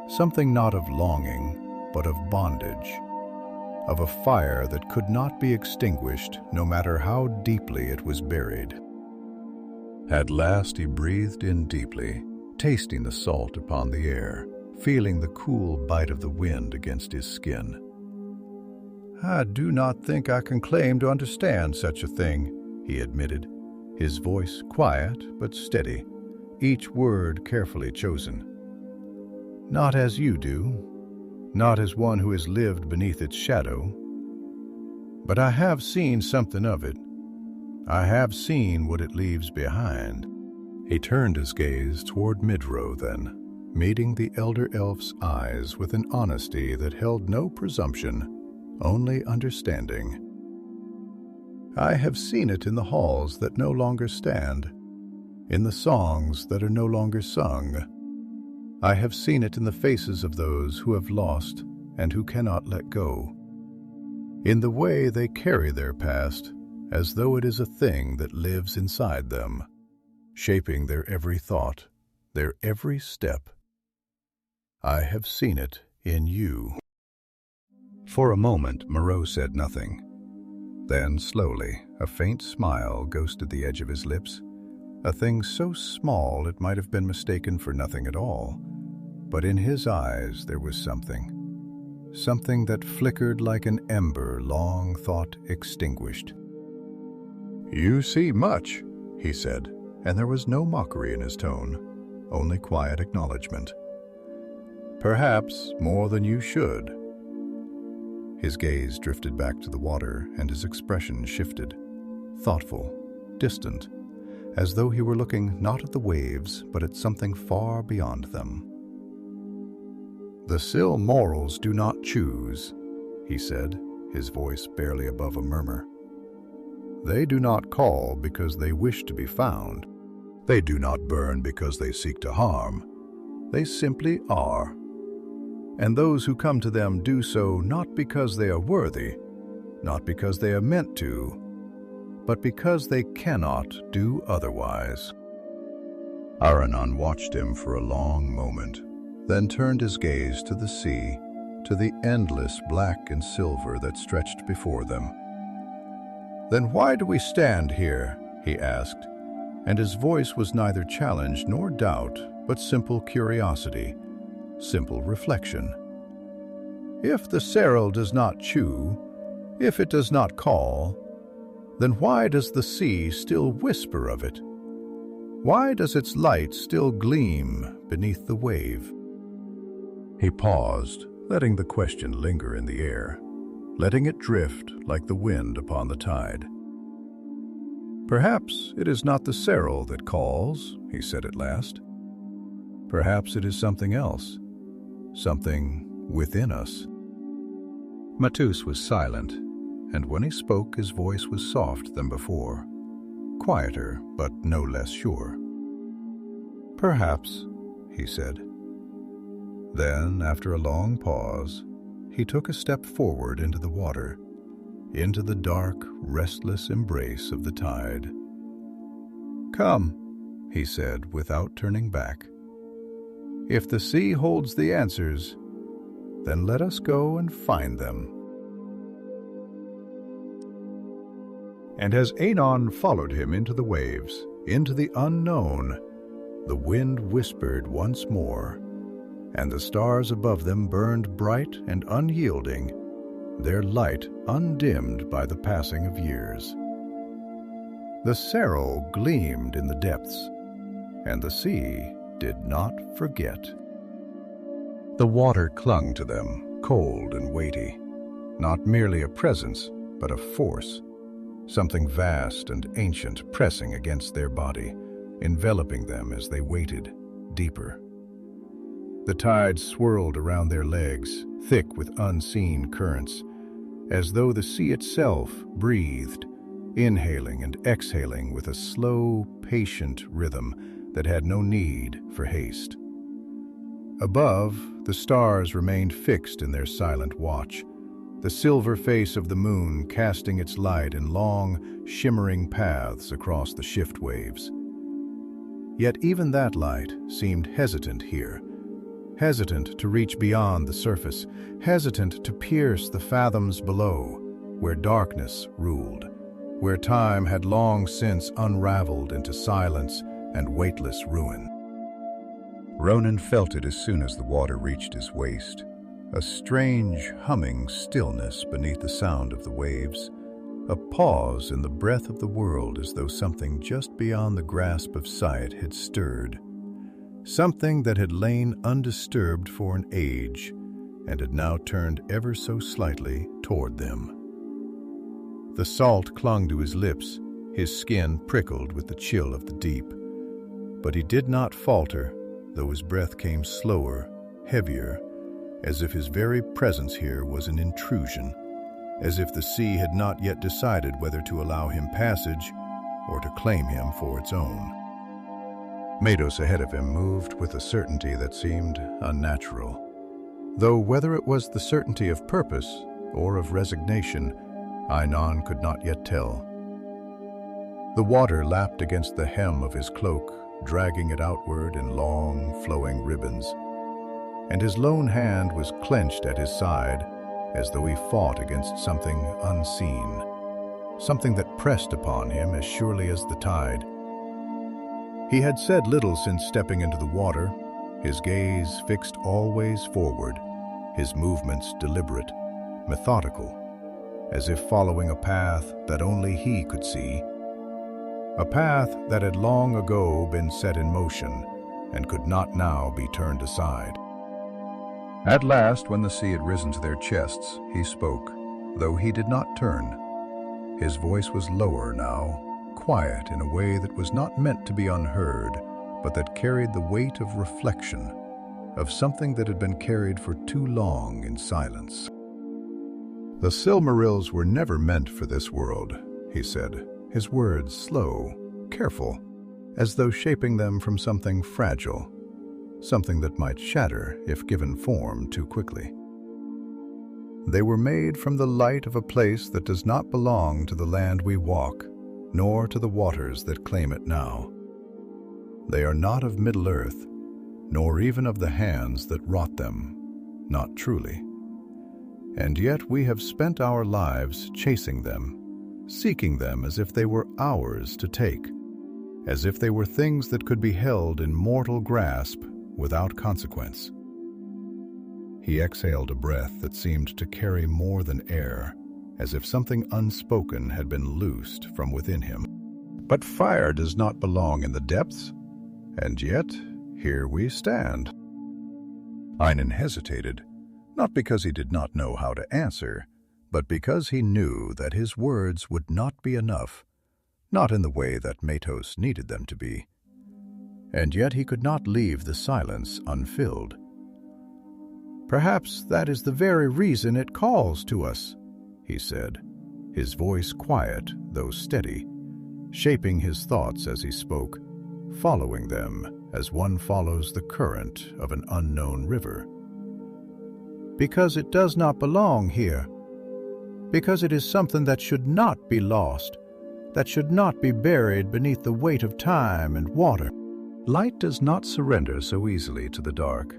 something not of longing, but of bondage, of a fire that could not be extinguished no matter how deeply it was buried. At last he breathed in deeply, tasting the salt upon the air, feeling the cool bite of the wind against his skin. "I do not think I can claim to understand such a thing," he admitted, his voice quiet but steady, each word carefully chosen. "Not as you do, not as one who has lived beneath its shadow. But I have seen something of it. I have seen what it leaves behind." He turned his gaze toward Maedhros then, meeting the elder elf's eyes with an honesty that held no presumption, only understanding. "I have seen it in the halls that no longer stand, in the songs that are no longer sung. I have seen it in the faces of those who have lost and who cannot let go, in the way they carry their past as though it is a thing that lives inside them, shaping their every thought, their every step. I have seen it in you." For a moment, Maedhros said nothing. Then, slowly, a faint smile ghosted the edge of his lips, a thing so small it might have been mistaken for nothing at all. But in his eyes there was something that flickered like an ember long thought extinguished. "You see much," he said, and there was no mockery in his tone, only quiet acknowledgement. "Perhaps more than you should." His gaze drifted back to the water, and his expression shifted, thoughtful, distant, as though he were looking not at the waves, but at something far beyond them. "The Silmarils do not choose," he said, his voice barely above a murmur. "They do not call because they wish to be found. They do not burn because they seek to harm. They simply are. And those who come to them do so not because they are worthy, not because they are meant to, but because they cannot do otherwise." Aranon watched him for a long moment, then turned his gaze to the sea, to the endless black and silver that stretched before them. "Then why do we stand here?" he asked, and his voice was neither challenge nor doubt, but simple curiosity, simple reflection. "If the Silmaril does not chew, if it does not call, then why does the sea still whisper of it? Why does its light still gleam beneath the wave?" He paused, letting the question linger in the air, letting it drift like the wind upon the tide. "Perhaps it is not the Silmaril that calls," he said at last. "Perhaps it is something else, something within us." Maedhros was silent, and when he spoke his voice was soft than before, quieter but no less sure. "Perhaps," he said. Then, after a long pause, he took a step forward into the water, into the dark, restless embrace of the tide. "Come," he said without turning back. "If the sea holds the answers, then let us go and find them." And as Aranon followed him into the waves, into the unknown, the wind whispered once more, and the stars above them burned bright and unyielding, their light undimmed by the passing of years. The Silmaril gleamed in the depths, and the sea did not forget. The water clung to them, cold and weighty, not merely a presence, but a force, something vast and ancient pressing against their body, enveloping them as they waited, deeper. The tide swirled around their legs, thick with unseen currents, as though the sea itself breathed, inhaling and exhaling with a slow, patient rhythm that had no need for haste. Above, the stars remained fixed in their silent watch, the silver face of the moon casting its light in long, shimmering paths across the shift waves. Yet even that light seemed hesitant here, hesitant to reach beyond the surface, hesitant to pierce the fathoms below, where darkness ruled, where time had long since unraveled into silence and weightless ruin. Ronan felt it as soon as the water reached his waist, a strange, humming stillness beneath the sound of the waves, a pause in the breath of the world as though something just beyond the grasp of sight had stirred, something that had lain undisturbed for an age and had now turned ever so slightly toward them. The salt clung to his lips, his skin prickled with the chill of the deep, but he did not falter, though his breath came slower, heavier, as if his very presence here was an intrusion, as if the sea had not yet decided whether to allow him passage or to claim him for its own. Maedhros ahead of him moved with a certainty that seemed unnatural, though whether it was the certainty of purpose or of resignation, Aranon could not yet tell. The water lapped against the hem of his cloak, dragging it outward in long, flowing ribbons, and his lone hand was clenched at his side as though he fought against something unseen, something that pressed upon him as surely as the tide. He had said little since stepping into the water, his gaze fixed always forward, his movements deliberate, methodical, as if following a path that only he could see, a path that had long ago been set in motion and could not now be turned aside. At last, when the sea had risen to their chests, he spoke, though he did not turn. His voice was lower now, quiet in a way that was not meant to be unheard, but that carried the weight of reflection, of something that had been carried for too long in silence. "The Silmarils were never meant for this world," he said, his words slow, careful, as though shaping them from something fragile, something that might shatter if given form too quickly. "They were made from the light of a place that does not belong to the land we walk, nor to the waters that claim it now. They are not of Middle-earth, nor even of the hands that wrought them, not truly. And yet we have spent our lives chasing them, seeking them as if they were ours to take, as if they were things that could be held in mortal grasp without consequence." He exhaled a breath that seemed to carry more than air, as if something unspoken had been loosed from within him. "But fire does not belong in the depths, and yet here we stand." Aranon hesitated, not because he did not know how to answer, but because he knew that his words would not be enough, not in the way that Maedhros needed them to be. And yet he could not leave the silence unfilled. "Perhaps that is the very reason it calls to us," he said, his voice quiet though steady, shaping his thoughts as he spoke, following them as one follows the current of an unknown river. "Because it does not belong here. Because it is something that should not be lost, that should not be buried beneath the weight of time and water. Light does not surrender so easily to the dark.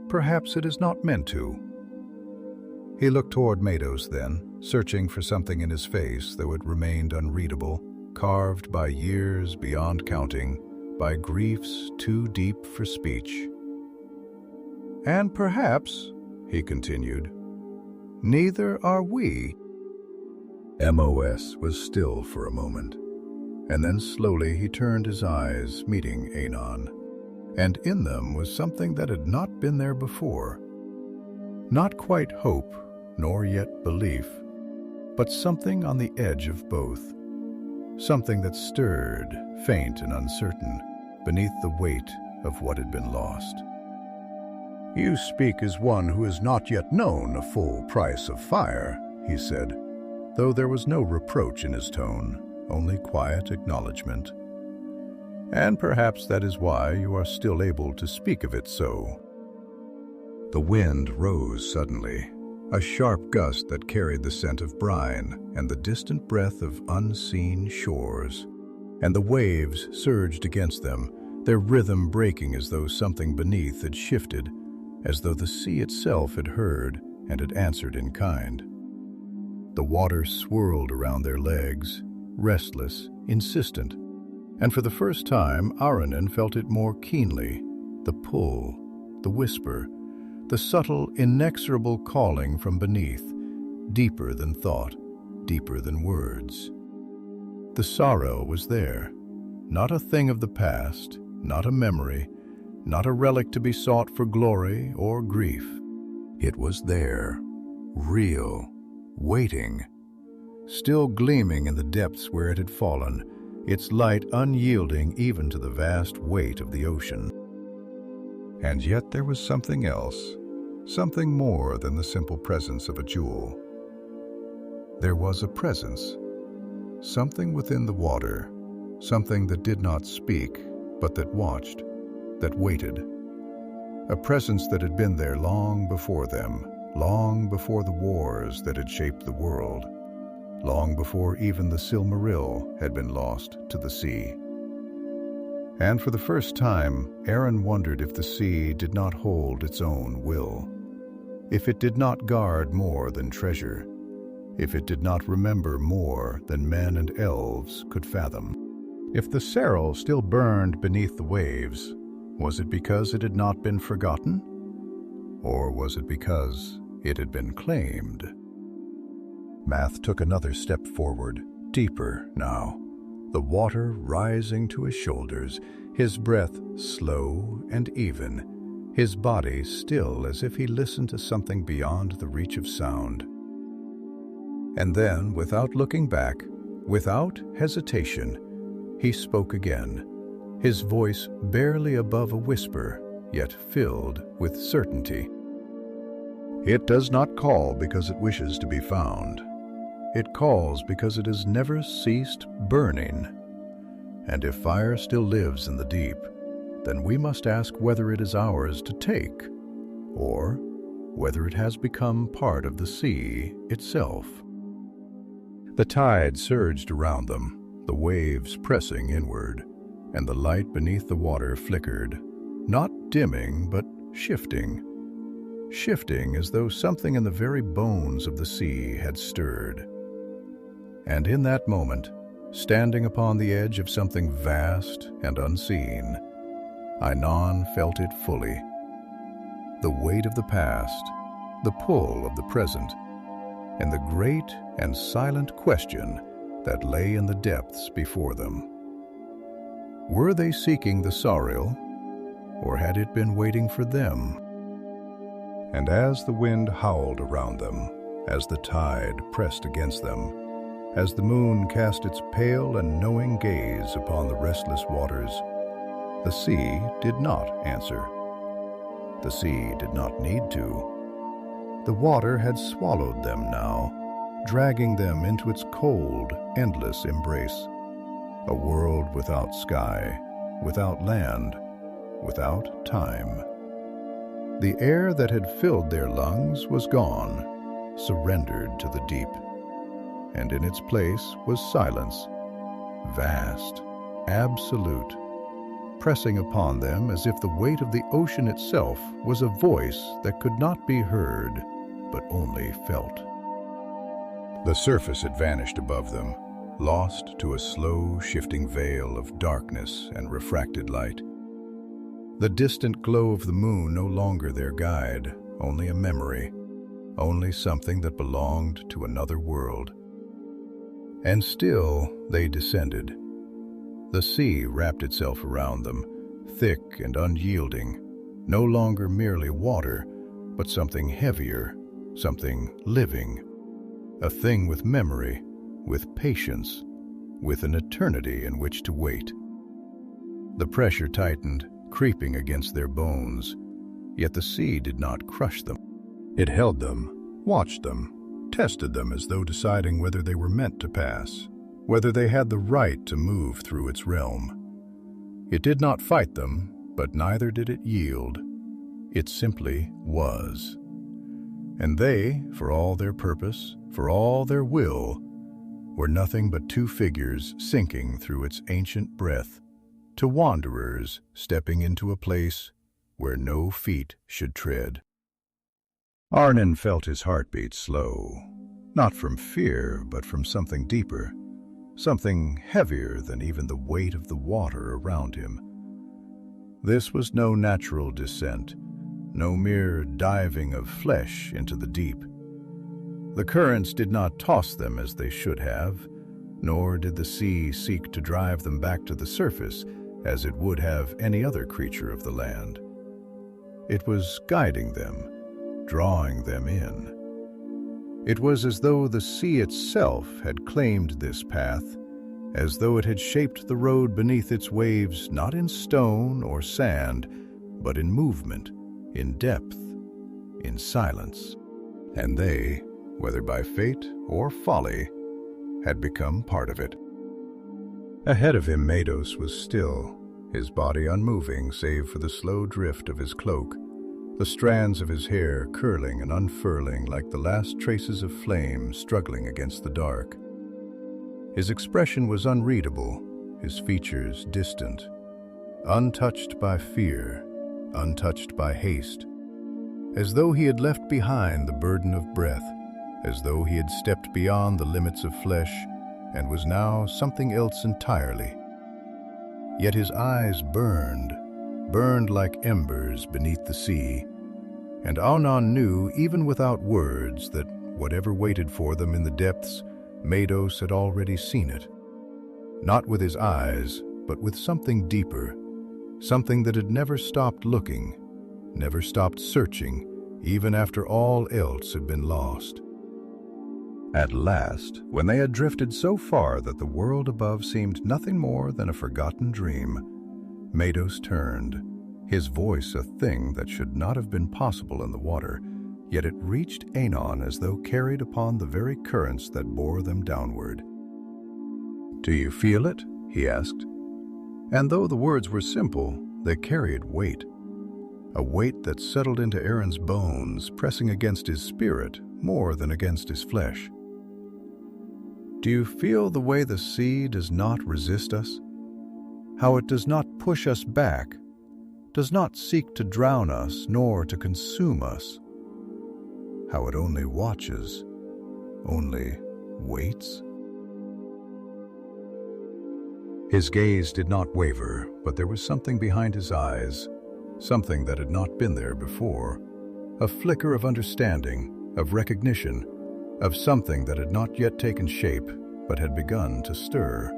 Perhaps it is not meant to." He looked toward Maedhros then, searching for something in his face, though it remained unreadable, carved by years beyond counting, by griefs too deep for speech. "And perhaps," he continued, "neither are we." Mos was still for a moment, and then slowly he turned his eyes, meeting Aranon, and in them was something that had not been there before. Not quite hope, nor yet belief, but something on the edge of both, something that stirred, faint and uncertain, beneath the weight of what had been lost. "You speak as one who has not yet known a full price of fire," he said, though there was no reproach in his tone, only quiet acknowledgement. "And perhaps that is why you are still able to speak of it so." The wind rose suddenly, a sharp gust that carried the scent of brine and the distant breath of unseen shores. And the waves surged against them, their rhythm breaking as though something beneath had shifted, as though the sea itself had heard and had answered in kind. The water swirled around their legs, restless, insistent, and for the first time Aranon felt it more keenly, the pull, the whisper, the subtle, inexorable calling from beneath, deeper than thought, deeper than words. The sorrow was there, not a thing of the past, not a memory, not a relic to be sought for glory or grief. It was there, real, waiting, still gleaming in the depths where it had fallen, its light unyielding even to the vast weight of the ocean. And yet there was something else, something more than the simple presence of a jewel. There was a presence, something within the water, something that did not speak, but that watched, that waited. A presence that had been there long before them, long before the wars that had shaped the world, long before even the Silmaril had been lost to the sea. And for the first time, Aaron wondered if the sea did not hold its own will, if it did not guard more than treasure, if it did not remember more than men and elves could fathom. If the Silmaril still burned beneath the waves, was it because it had not been forgotten? Or was it because it had been claimed? Math took another step forward, deeper now, the water rising to his shoulders, his breath slow and even, his body still as if he listened to something beyond the reach of sound. And then, without looking back, without hesitation, he spoke again, his voice barely above a whisper, yet filled with certainty. It does not call because it wishes to be found. It calls because it has never ceased burning. And if fire still lives in the deep, then we must ask whether it is ours to take, or whether it has become part of the sea itself. The tide surged around them, the waves pressing inward, and the light beneath the water flickered, not dimming, but shifting as though something in the very bones of the sea had stirred. And in that moment, standing upon the edge of something vast and unseen, Anon felt it fully. The weight of the past, the pull of the present, and the great and silent question that lay in the depths before them. Were they seeking the Silmaril, or had it been waiting for them? And as the wind howled around them, as the tide pressed against them, as the moon cast its pale and knowing gaze upon the restless waters, the sea did not answer. The sea did not need to. The water had swallowed them now, dragging them into its cold, endless embrace. A world without sky, without land, without time. The air that had filled their lungs was gone, surrendered to the deep. And in its place was silence, vast, absolute, pressing upon them as if the weight of the ocean itself was a voice that could not be heard, but only felt. The surface had vanished above them, lost to a slow, shifting veil of darkness and refracted light. The distant glow of the moon no longer their guide, only a memory, only something that belonged to another world. And still they descended. The sea wrapped itself around them, thick and unyielding, no longer merely water, but something heavier, something living, a thing with memory, with patience, with an eternity in which to wait. The pressure tightened, creeping against their bones, yet the sea did not crush them. It held them, watched them, tested them as though deciding whether they were meant to pass, whether they had the right to move through its realm. It did not fight them, but neither did it yield. It simply was. And they, for all their purpose, for all their will, were nothing but two figures sinking through its ancient breath, to wanderers stepping into a place where no feet should tread. Aranon felt his heartbeat slow, not from fear, but from something deeper, something heavier than even the weight of the water around him. This was no natural descent, no mere diving of flesh into the deep. The currents did not toss them as they should have, nor did the sea seek to drive them back to the surface as it would have any other creature of the land. It was guiding them, drawing them in. It was as though the sea itself had claimed this path, as though it had shaped the road beneath its waves not in stone or sand, but in movement, in depth, in silence. And they, whether by fate or folly, had become part of it. Ahead of him, Maedhros was still, his body unmoving save for the slow drift of his cloak, the strands of his hair curling and unfurling like the last traces of flame struggling against the dark. His expression was unreadable, his features distant, untouched by fear, untouched by haste, as though he had left behind the burden of breath, as though he had stepped beyond the limits of flesh and was now something else entirely. Yet his eyes burned like embers beneath the sea, and Aranon knew, even without words, that whatever waited for them in the depths, Maedhros had already seen it. Not with his eyes, but with something deeper, something that had never stopped looking, never stopped searching, even after all else had been lost. At last, when they had drifted so far that the world above seemed nothing more than a forgotten dream, Maedhros turned, his voice a thing that should not have been possible in the water, yet it reached Aranon as though carried upon the very currents that bore them downward. "Do you feel it?" he asked. And though the words were simple, they carried weight, a weight that settled into Aron's bones, pressing against his spirit more than against his flesh. "Do you feel the way the sea does not resist us? How it does not push us back, does not seek to drown us nor to consume us? How it only watches, only waits?" His gaze did not waver, but there was something behind his eyes, something that had not been there before, a flicker of understanding, of recognition, of something that had not yet taken shape, but had begun to stir.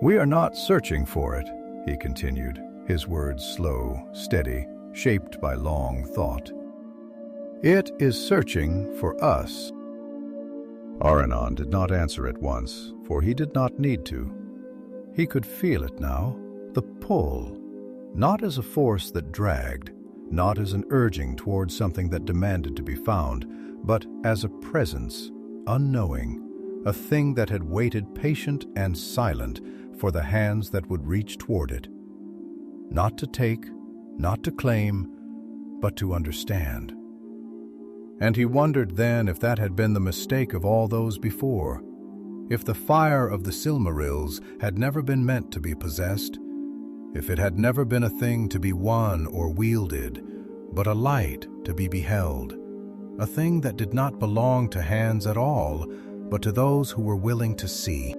"We are not searching for it," he continued, his words slow, steady, shaped by long thought. "It is searching for us." Aranon did not answer at once, for he did not need to. He could feel it now, the pull, not as a force that dragged, not as an urging towards something that demanded to be found, but as a presence, unknowing, a thing that had waited patient and silent for the hands that would reach toward it. Not to take, not to claim, but to understand. And he wondered then if that had been the mistake of all those before, if the fire of the Silmarils had never been meant to be possessed, if it had never been a thing to be won or wielded, but a light to be beheld, a thing that did not belong to hands at all, but to those who were willing to see.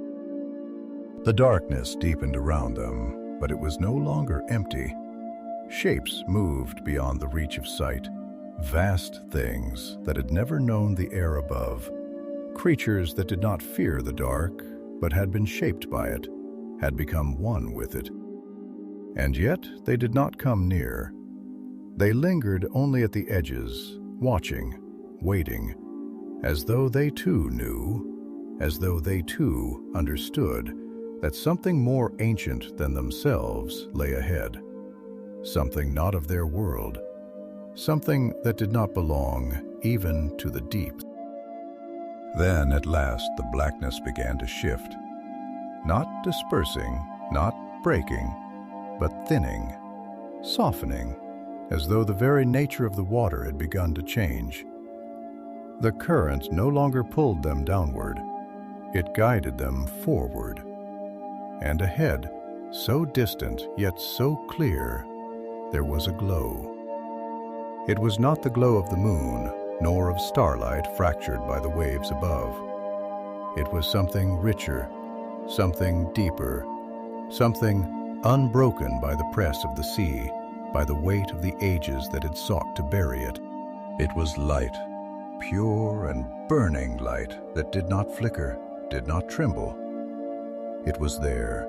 The darkness deepened around them, but it was no longer empty. Shapes moved beyond the reach of sight, vast things that had never known the air above, creatures that did not fear the dark, but had been shaped by it, had become one with it. And yet they did not come near. They lingered only at the edges, watching, waiting, as though they too knew, as though they too understood that something more ancient than themselves lay ahead, something not of their world, something that did not belong even to the deep. Then at last the blackness began to shift, not dispersing, not breaking, but thinning, softening, as though the very nature of the water had begun to change, The current no longer pulled them downward. It guided them forward. And ahead, so distant yet so clear, there was a glow. It was not the glow of the moon, nor of starlight fractured by the waves above. It was something richer, something deeper, something unbroken by the press of the sea, by the weight of the ages that had sought to bury it. It was light, pure and burning light that did not flicker, did not tremble. It was there,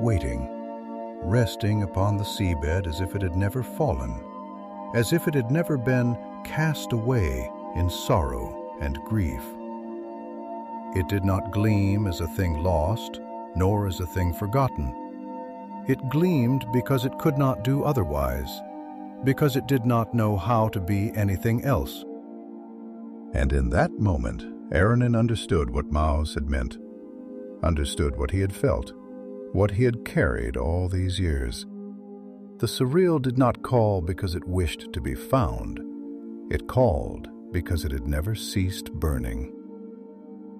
waiting, resting upon the seabed as if it had never fallen, as if it had never been cast away in sorrow and grief. It did not gleam as a thing lost, nor as a thing forgotten. It gleamed because it could not do otherwise, because it did not know how to be anything else. And in that moment, Aranon understood what Maedhros had meant, understood what he had felt, what he had carried all these years. The Silmaril did not call because it wished to be found. It called because it had never ceased burning.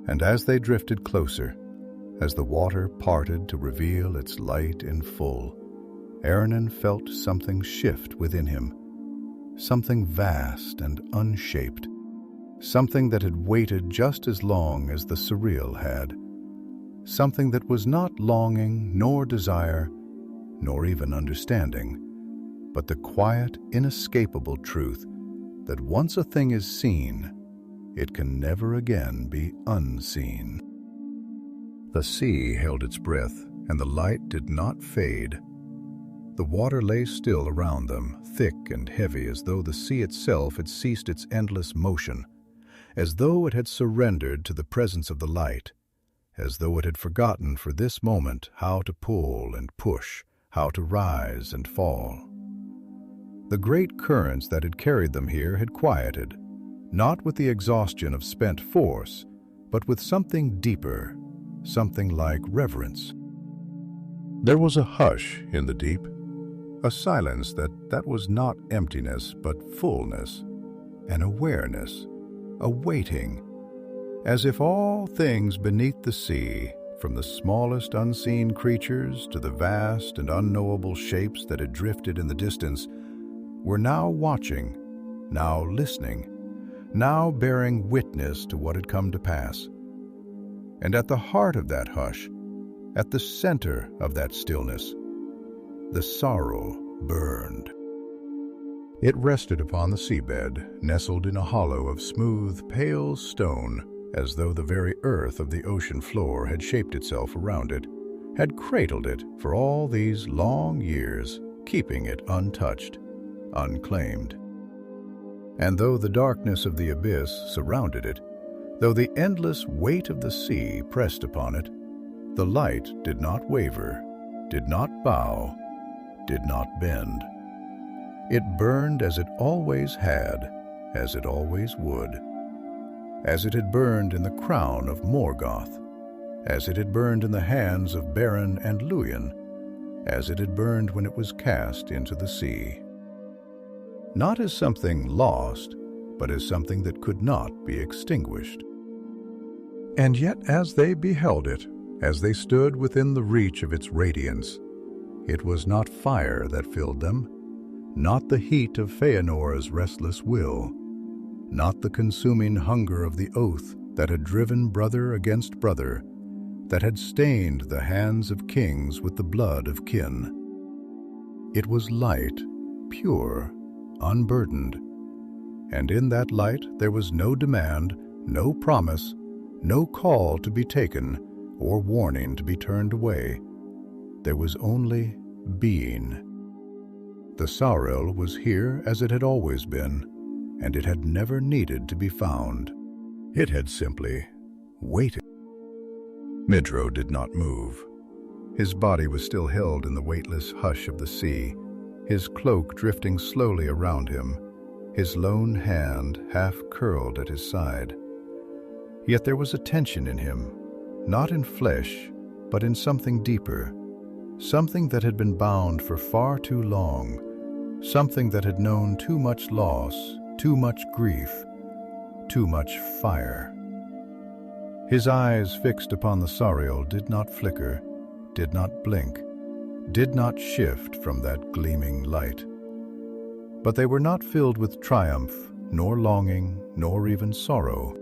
And as they drifted closer, as the water parted to reveal its light in full, Aranon felt something shift within him, something vast and unshaped, something that had waited just as long as the Silmaril had, something that was not longing nor desire, nor even understanding, but the quiet, inescapable truth that once a thing is seen, it can never again be unseen. The sea held its breath, and the light did not fade. The water lay still around them, thick and heavy, as though the sea itself had ceased its endless motion, as though it had surrendered to the presence of the light, as though it had forgotten for this moment how to pull and push, how to rise and fall. The great currents that had carried them here had quieted, not with the exhaustion of spent force, but with something deeper, something like reverence. There was a hush in the deep, a silence that was not emptiness but fullness, an awareness, a waiting, as if all things beneath the sea, from the smallest unseen creatures to the vast and unknowable shapes that had drifted in the distance, were now watching, now listening, now bearing witness to what had come to pass. And at the heart of that hush, at the center of that stillness, the sorrow burned. It rested upon the seabed, nestled in a hollow of smooth, pale stone, as though the very earth of the ocean floor had shaped itself around it, had cradled it for all these long years, keeping it untouched, unclaimed. And though the darkness of the abyss surrounded it, though the endless weight of the sea pressed upon it, the light did not waver, did not bow, did not bend. It burned as it always had, as it always would, as it had burned in the crown of Morgoth, as it had burned in the hands of Beren and Luthien, as it had burned when it was cast into the sea. Not as something lost, but as something that could not be extinguished. And yet as they beheld it, as they stood within the reach of its radiance, it was not fire that filled them, not the heat of Fëanor's restless will, not the consuming hunger of the oath that had driven brother against brother, that had stained the hands of kings with the blood of kin. It was light, pure, unburdened, and in that light there was no demand, no promise, no call to be taken, or warning to be turned away. There was only being. The Silmaril was here as it had always been, and it had never needed to be found. It had simply waited. Maedhros did not move. His body was still held in the weightless hush of the sea, his cloak drifting slowly around him, his lone hand half curled at his side. Yet there was a tension in him, not in flesh, but in something deeper, something that had been bound for far too long, something that had known too much loss, too much grief, too much fire. His eyes fixed upon the Silmaril did not flicker, did not blink, did not shift from that gleaming light. But they were not filled with triumph, nor longing, nor even sorrow.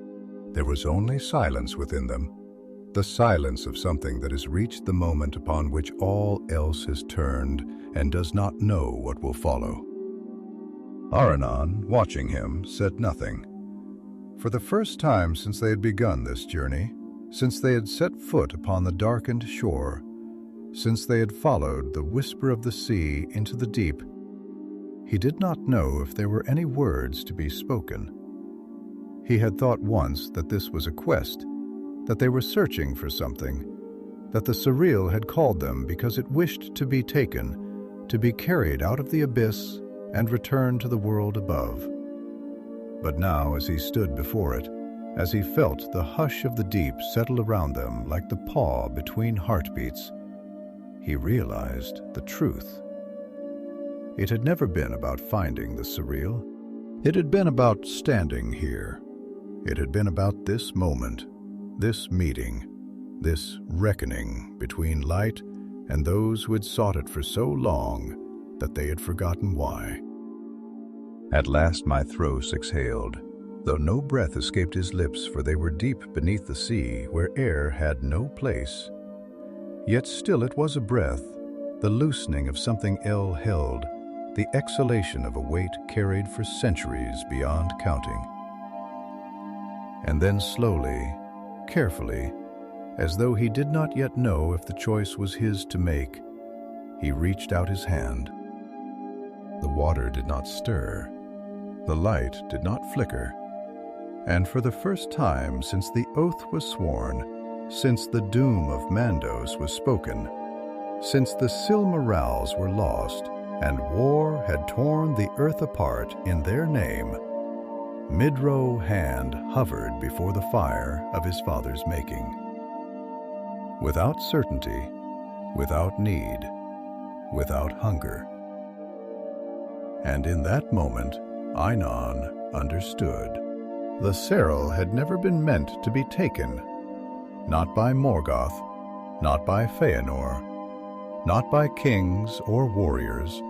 There was only silence within them, the silence of something that has reached the moment upon which all else has turned and does not know what will follow. Aranon, watching him, said nothing. For the first time since they had begun this journey, since they had set foot upon the darkened shore, since they had followed the whisper of the sea into the deep, he did not know if there were any words to be spoken. He had thought once that this was a quest, that they were searching for something, that the Silmaril had called them because it wished to be taken, to be carried out of the abyss and returned to the world above. But now, as he stood before it, as he felt the hush of the deep settle around them like the paw between heartbeats, he realized the truth. It had never been about finding the Silmaril. It had been about standing here. It had been about this moment, this meeting, this reckoning between light and those who had sought it for so long that they had forgotten why. At last Maedhros exhaled, though no breath escaped his lips, for they were deep beneath the sea, where air had no place. Yet still it was a breath, the loosening of something El held, the exhalation of a weight carried for centuries beyond counting. And then slowly, carefully, as though he did not yet know if the choice was his to make, he reached out his hand. The water did not stir. The light did not flicker. And for the first time since the oath was sworn, since the doom of Maedhros was spoken, since the Silmarils were lost and war had torn the earth apart in their name, Maedhros' hand hovered before the fire of his father's making. Without certainty, without need, without hunger. And in that moment, Einon understood. The Silmaril had never been meant to be taken, not by Morgoth, not by Fëanor, not by kings or warriors,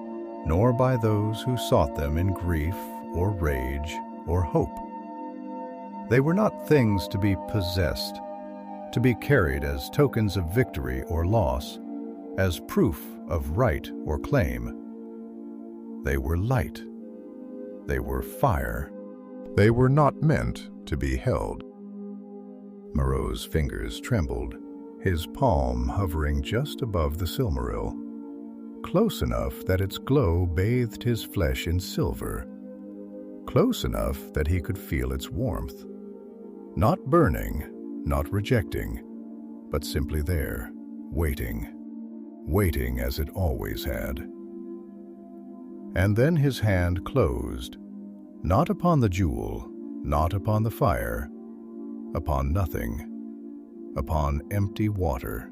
nor by those who sought them in grief or rage or hope. They were not things to be possessed, to be carried as tokens of victory or loss, as proof of right or claim. They were light. They were fire. They were not meant to be held. Maedhros' fingers trembled, his palm hovering just above the Silmaril, close enough that its glow bathed his flesh in silver, close enough that he could feel its warmth. Not burning, not rejecting, but simply there, waiting as it always had. And then his hand closed, not upon the jewel, not upon the fire, upon nothing, upon empty water.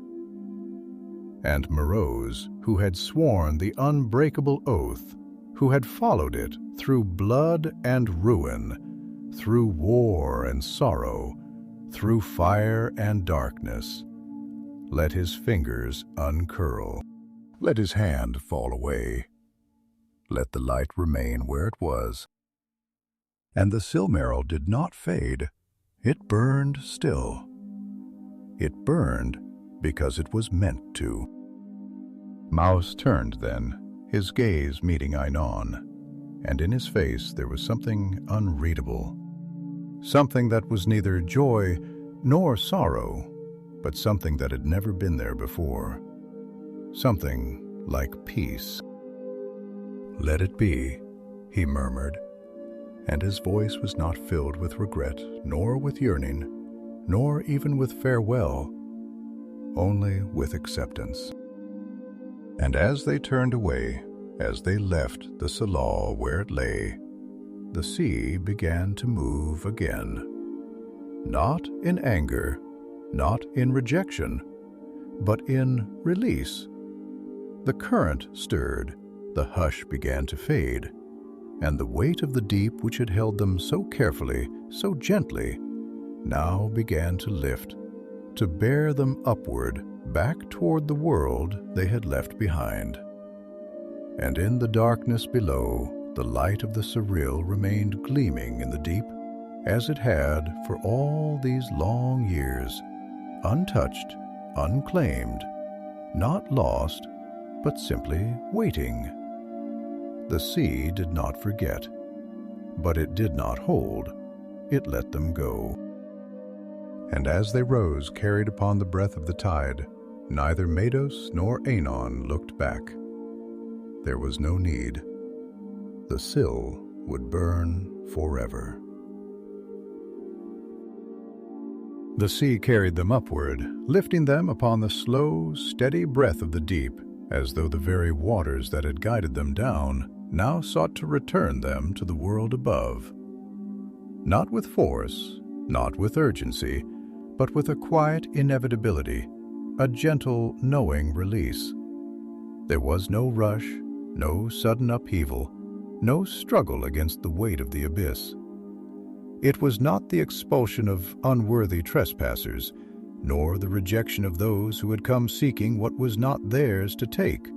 And Maedhros, who had sworn the unbreakable oath, who had followed it through blood and ruin, through war and sorrow, through fire and darkness, let his fingers uncurl, let his hand fall away, let the light remain where it was. And the Silmaril did not fade, it burned still. It burned because it was meant to. Maus turned then, his gaze meeting Einon, and in his face there was something unreadable, something that was neither joy nor sorrow, but something that had never been there before, something like peace. "Let it be," he murmured, and his voice was not filled with regret, nor with yearning, nor even with farewell, only with acceptance. And as they turned away, as they left the Silmaril where it lay, the sea began to move again. Not in anger, not in rejection, but in release. The current stirred, the hush began to fade, and the weight of the deep which had held them so carefully, so gently, now began to lift, to bear them upward, back toward the world they had left behind. And in the darkness below, the light of the Silmaril remained gleaming in the deep, as it had for all these long years, untouched, unclaimed, not lost, but simply waiting. The sea did not forget, but it did not hold. It let them go. And as they rose, carried upon the breath of the tide, neither Maedhros nor Aranon looked back. There was no need. The Sil would burn forever. The sea carried them upward, lifting them upon the slow, steady breath of the deep, as though the very waters that had guided them down now sought to return them to the world above. Not with force, not with urgency, but with a quiet inevitability, a gentle, knowing release. There was no rush, no sudden upheaval, no struggle against the weight of the abyss. It was not the expulsion of unworthy trespassers, nor the rejection of those who had come seeking what was not theirs to take.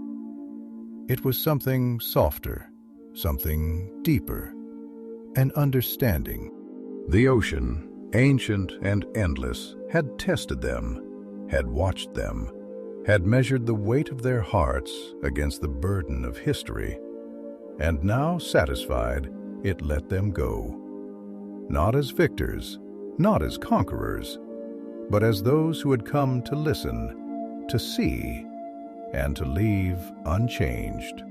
It was something softer, something deeper, an understanding. The ocean, ancient and endless, had tested them, had watched them, had measured the weight of their hearts against the burden of history, and now, satisfied, it let them go. Not as victors, not as conquerors, but as those who had come to listen, to see, and to leave unchanged.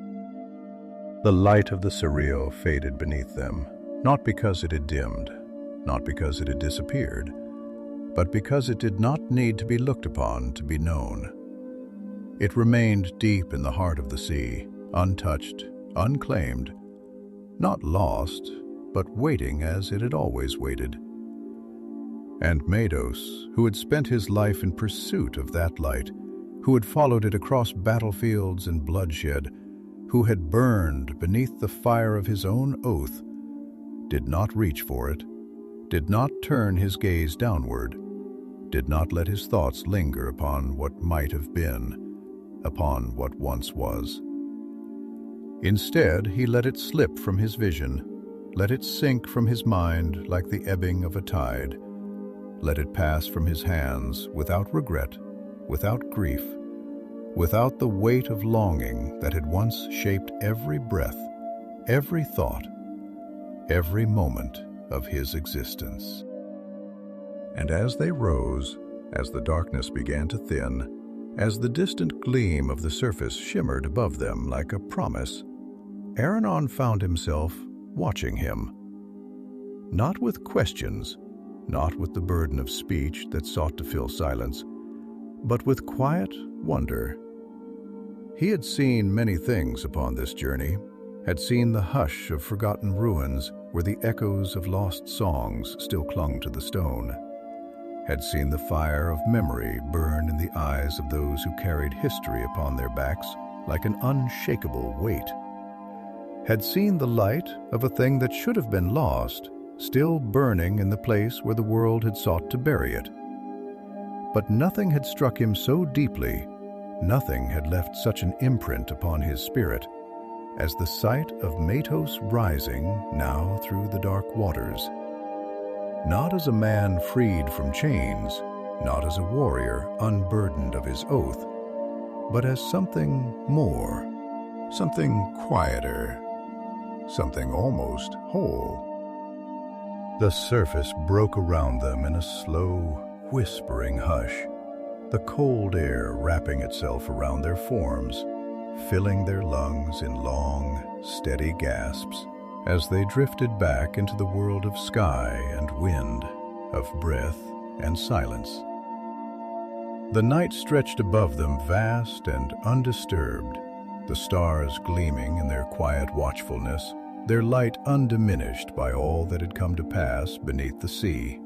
The light of the Silmaril faded beneath them, not because it had dimmed, not because it had disappeared, but because it did not need to be looked upon to be known. It remained deep in the heart of the sea, untouched, unclaimed, not lost, but waiting as it had always waited. And Maedhros, who had spent his life in pursuit of that light, who had followed it across battlefields and bloodshed, who had burned beneath the fire of his own oath, did not reach for it, did not turn his gaze downward, did not let his thoughts linger upon what might have been, upon what once was. Instead, he let it slip from his vision, let it sink from his mind like the ebbing of a tide, let it pass from his hands without regret, without grief, without the weight of longing that had once shaped every breath, every thought, every moment of his existence. And as they rose, as the darkness began to thin, as the distant gleam of the surface shimmered above them like a promise, Aranon found himself watching him. Not with questions, not with the burden of speech that sought to fill silence, but with quiet wonder. He had seen many things upon this journey, had seen the hush of forgotten ruins where the echoes of lost songs still clung to the stone, had seen the fire of memory burn in the eyes of those who carried history upon their backs like an unshakable weight, had seen the light of a thing that should have been lost still burning in the place where the world had sought to bury it. But nothing had struck him so deeply, nothing had left such an imprint upon his spirit, as the sight of Maedhros rising now through the dark waters. Not as a man freed from chains, not as a warrior unburdened of his oath, but as something more, something quieter, something almost whole. The surface broke around them in a slow, whispering hush, the cold air wrapping itself around their forms, filling their lungs in long, steady gasps as they drifted back into the world of sky and wind, of breath and silence. The night stretched above them vast and undisturbed, the stars gleaming in their quiet watchfulness, their light undiminished by all that had come to pass beneath the sea.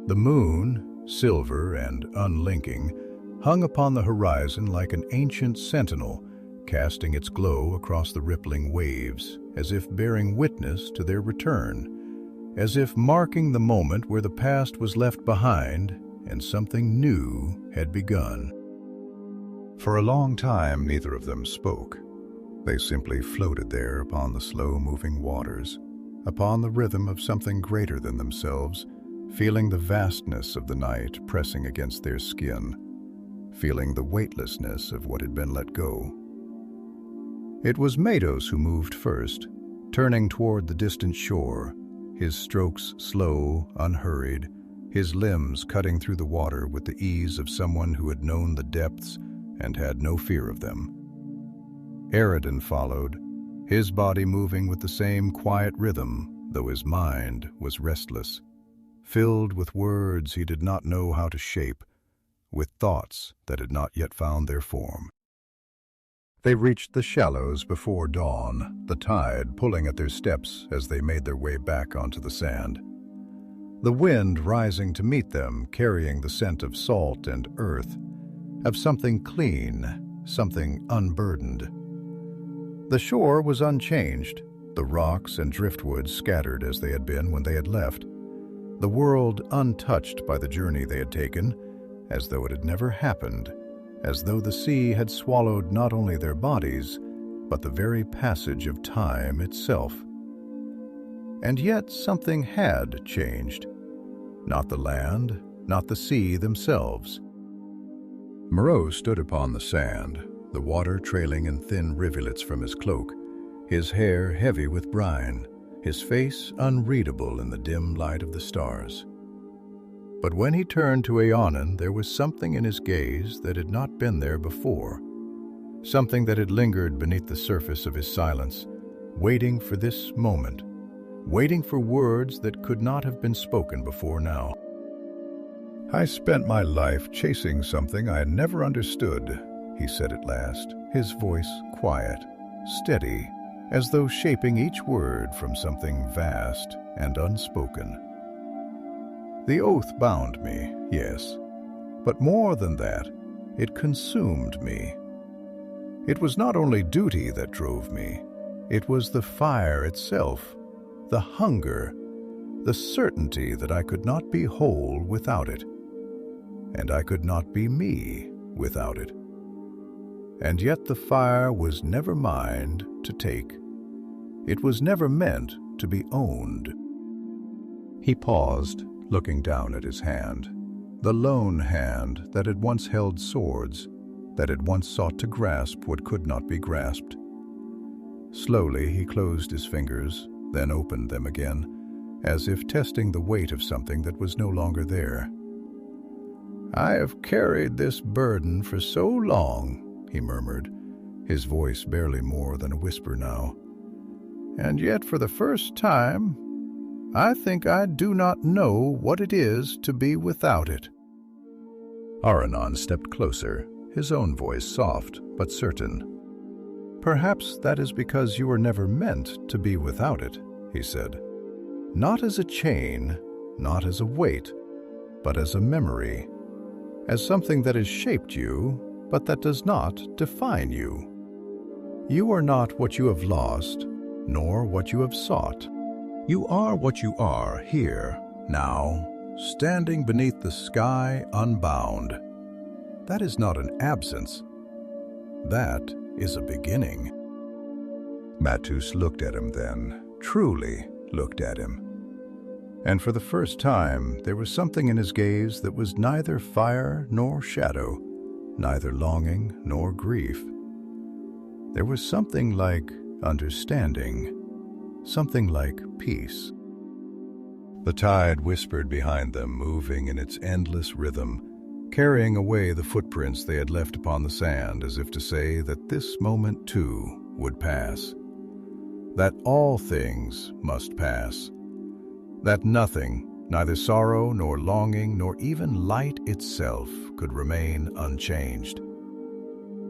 The moon, silver and unlinking, hung upon the horizon like an ancient sentinel, casting its glow across the rippling waves, as if bearing witness to their return, as if marking the moment where the past was left behind and something new had begun. For a long time, neither of them spoke. They simply floated there upon the slow-moving waters, upon the rhythm of something greater than themselves, feeling the vastness of the night pressing against their skin, feeling the weightlessness of what had been let go. It was Maedhros who moved first, turning toward the distant shore, his strokes slow, unhurried, his limbs cutting through the water with the ease of someone who had known the depths and had no fear of them. Aranon followed, his body moving with the same quiet rhythm, though his mind was restless, filled with words he did not know how to shape, with thoughts that had not yet found their form. They reached the shallows before dawn, the tide pulling at their steps as they made their way back onto the sand. The wind rising to meet them, carrying the scent of salt and earth, of something clean, something unburdened. The shore was unchanged, the rocks and driftwood scattered as they had been when they had left, the world untouched by the journey they had taken, as though it had never happened, as though the sea had swallowed not only their bodies, but the very passage of time itself. And yet something had changed. Not the land, not the sea themselves. Maedhros stood upon the sand, the water trailing in thin rivulets from his cloak, his hair heavy with brine, his face unreadable in the dim light of the stars. But when he turned to Aranon, there was something in his gaze that had not been there before, something that had lingered beneath the surface of his silence, waiting for this moment, waiting for words that could not have been spoken before now. "I spent my life chasing something I had never understood," he said at last, his voice quiet, steady, as though shaping each word from something vast and unspoken. "The oath bound me, yes, but more than that, it consumed me. It was not only duty that drove me, it was the fire itself, the hunger, the certainty that I could not be whole without it, and I could not be me without it. And yet the fire was never mine to take. It was never meant to be owned." He paused, looking down at his hand, the lone hand that had once held swords, that had once sought to grasp what could not be grasped. Slowly he closed his fingers, then opened them again, as if testing the weight of something that was no longer there. "I have carried this burden for so long," he murmured, his voice barely more than a whisper now. "And yet for the first time, I think I do not know what it is to be without it." Aranon stepped closer, his own voice soft but certain. "Perhaps that is because you were never meant to be without it," he said. "Not as a chain, not as a weight, but as a memory, as something that has shaped you, but that does not define you. You are not what you have lost, nor what you have sought. You are what you are here, now, standing beneath the sky unbound. That is not an absence. That is a beginning." Maedhros looked at him then, truly looked at him. And for the first time, there was something in his gaze that was neither fire nor shadow, neither longing nor grief. There was something like understanding, something like peace. The tide whispered behind them, moving in its endless rhythm, carrying away the footprints they had left upon the sand, as if to say that this moment too would pass, that all things must pass, that nothing, neither sorrow nor longing nor even light itself, could remain unchanged.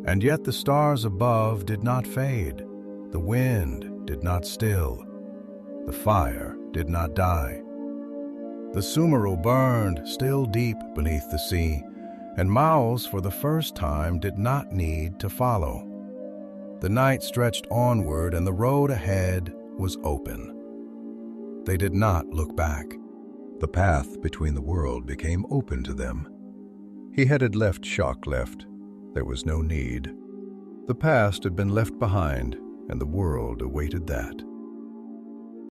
And yet the stars above did not fade, the wind did not still, the fire did not die. The Silmaril burned still deep beneath the sea, and Maedhros for the first time did not need to follow. The night stretched onward, and the road ahead was open. They did not look back. The path between the world became open to them. He headed left, shock left. There was no need. The past had been left behind, and the world awaited that.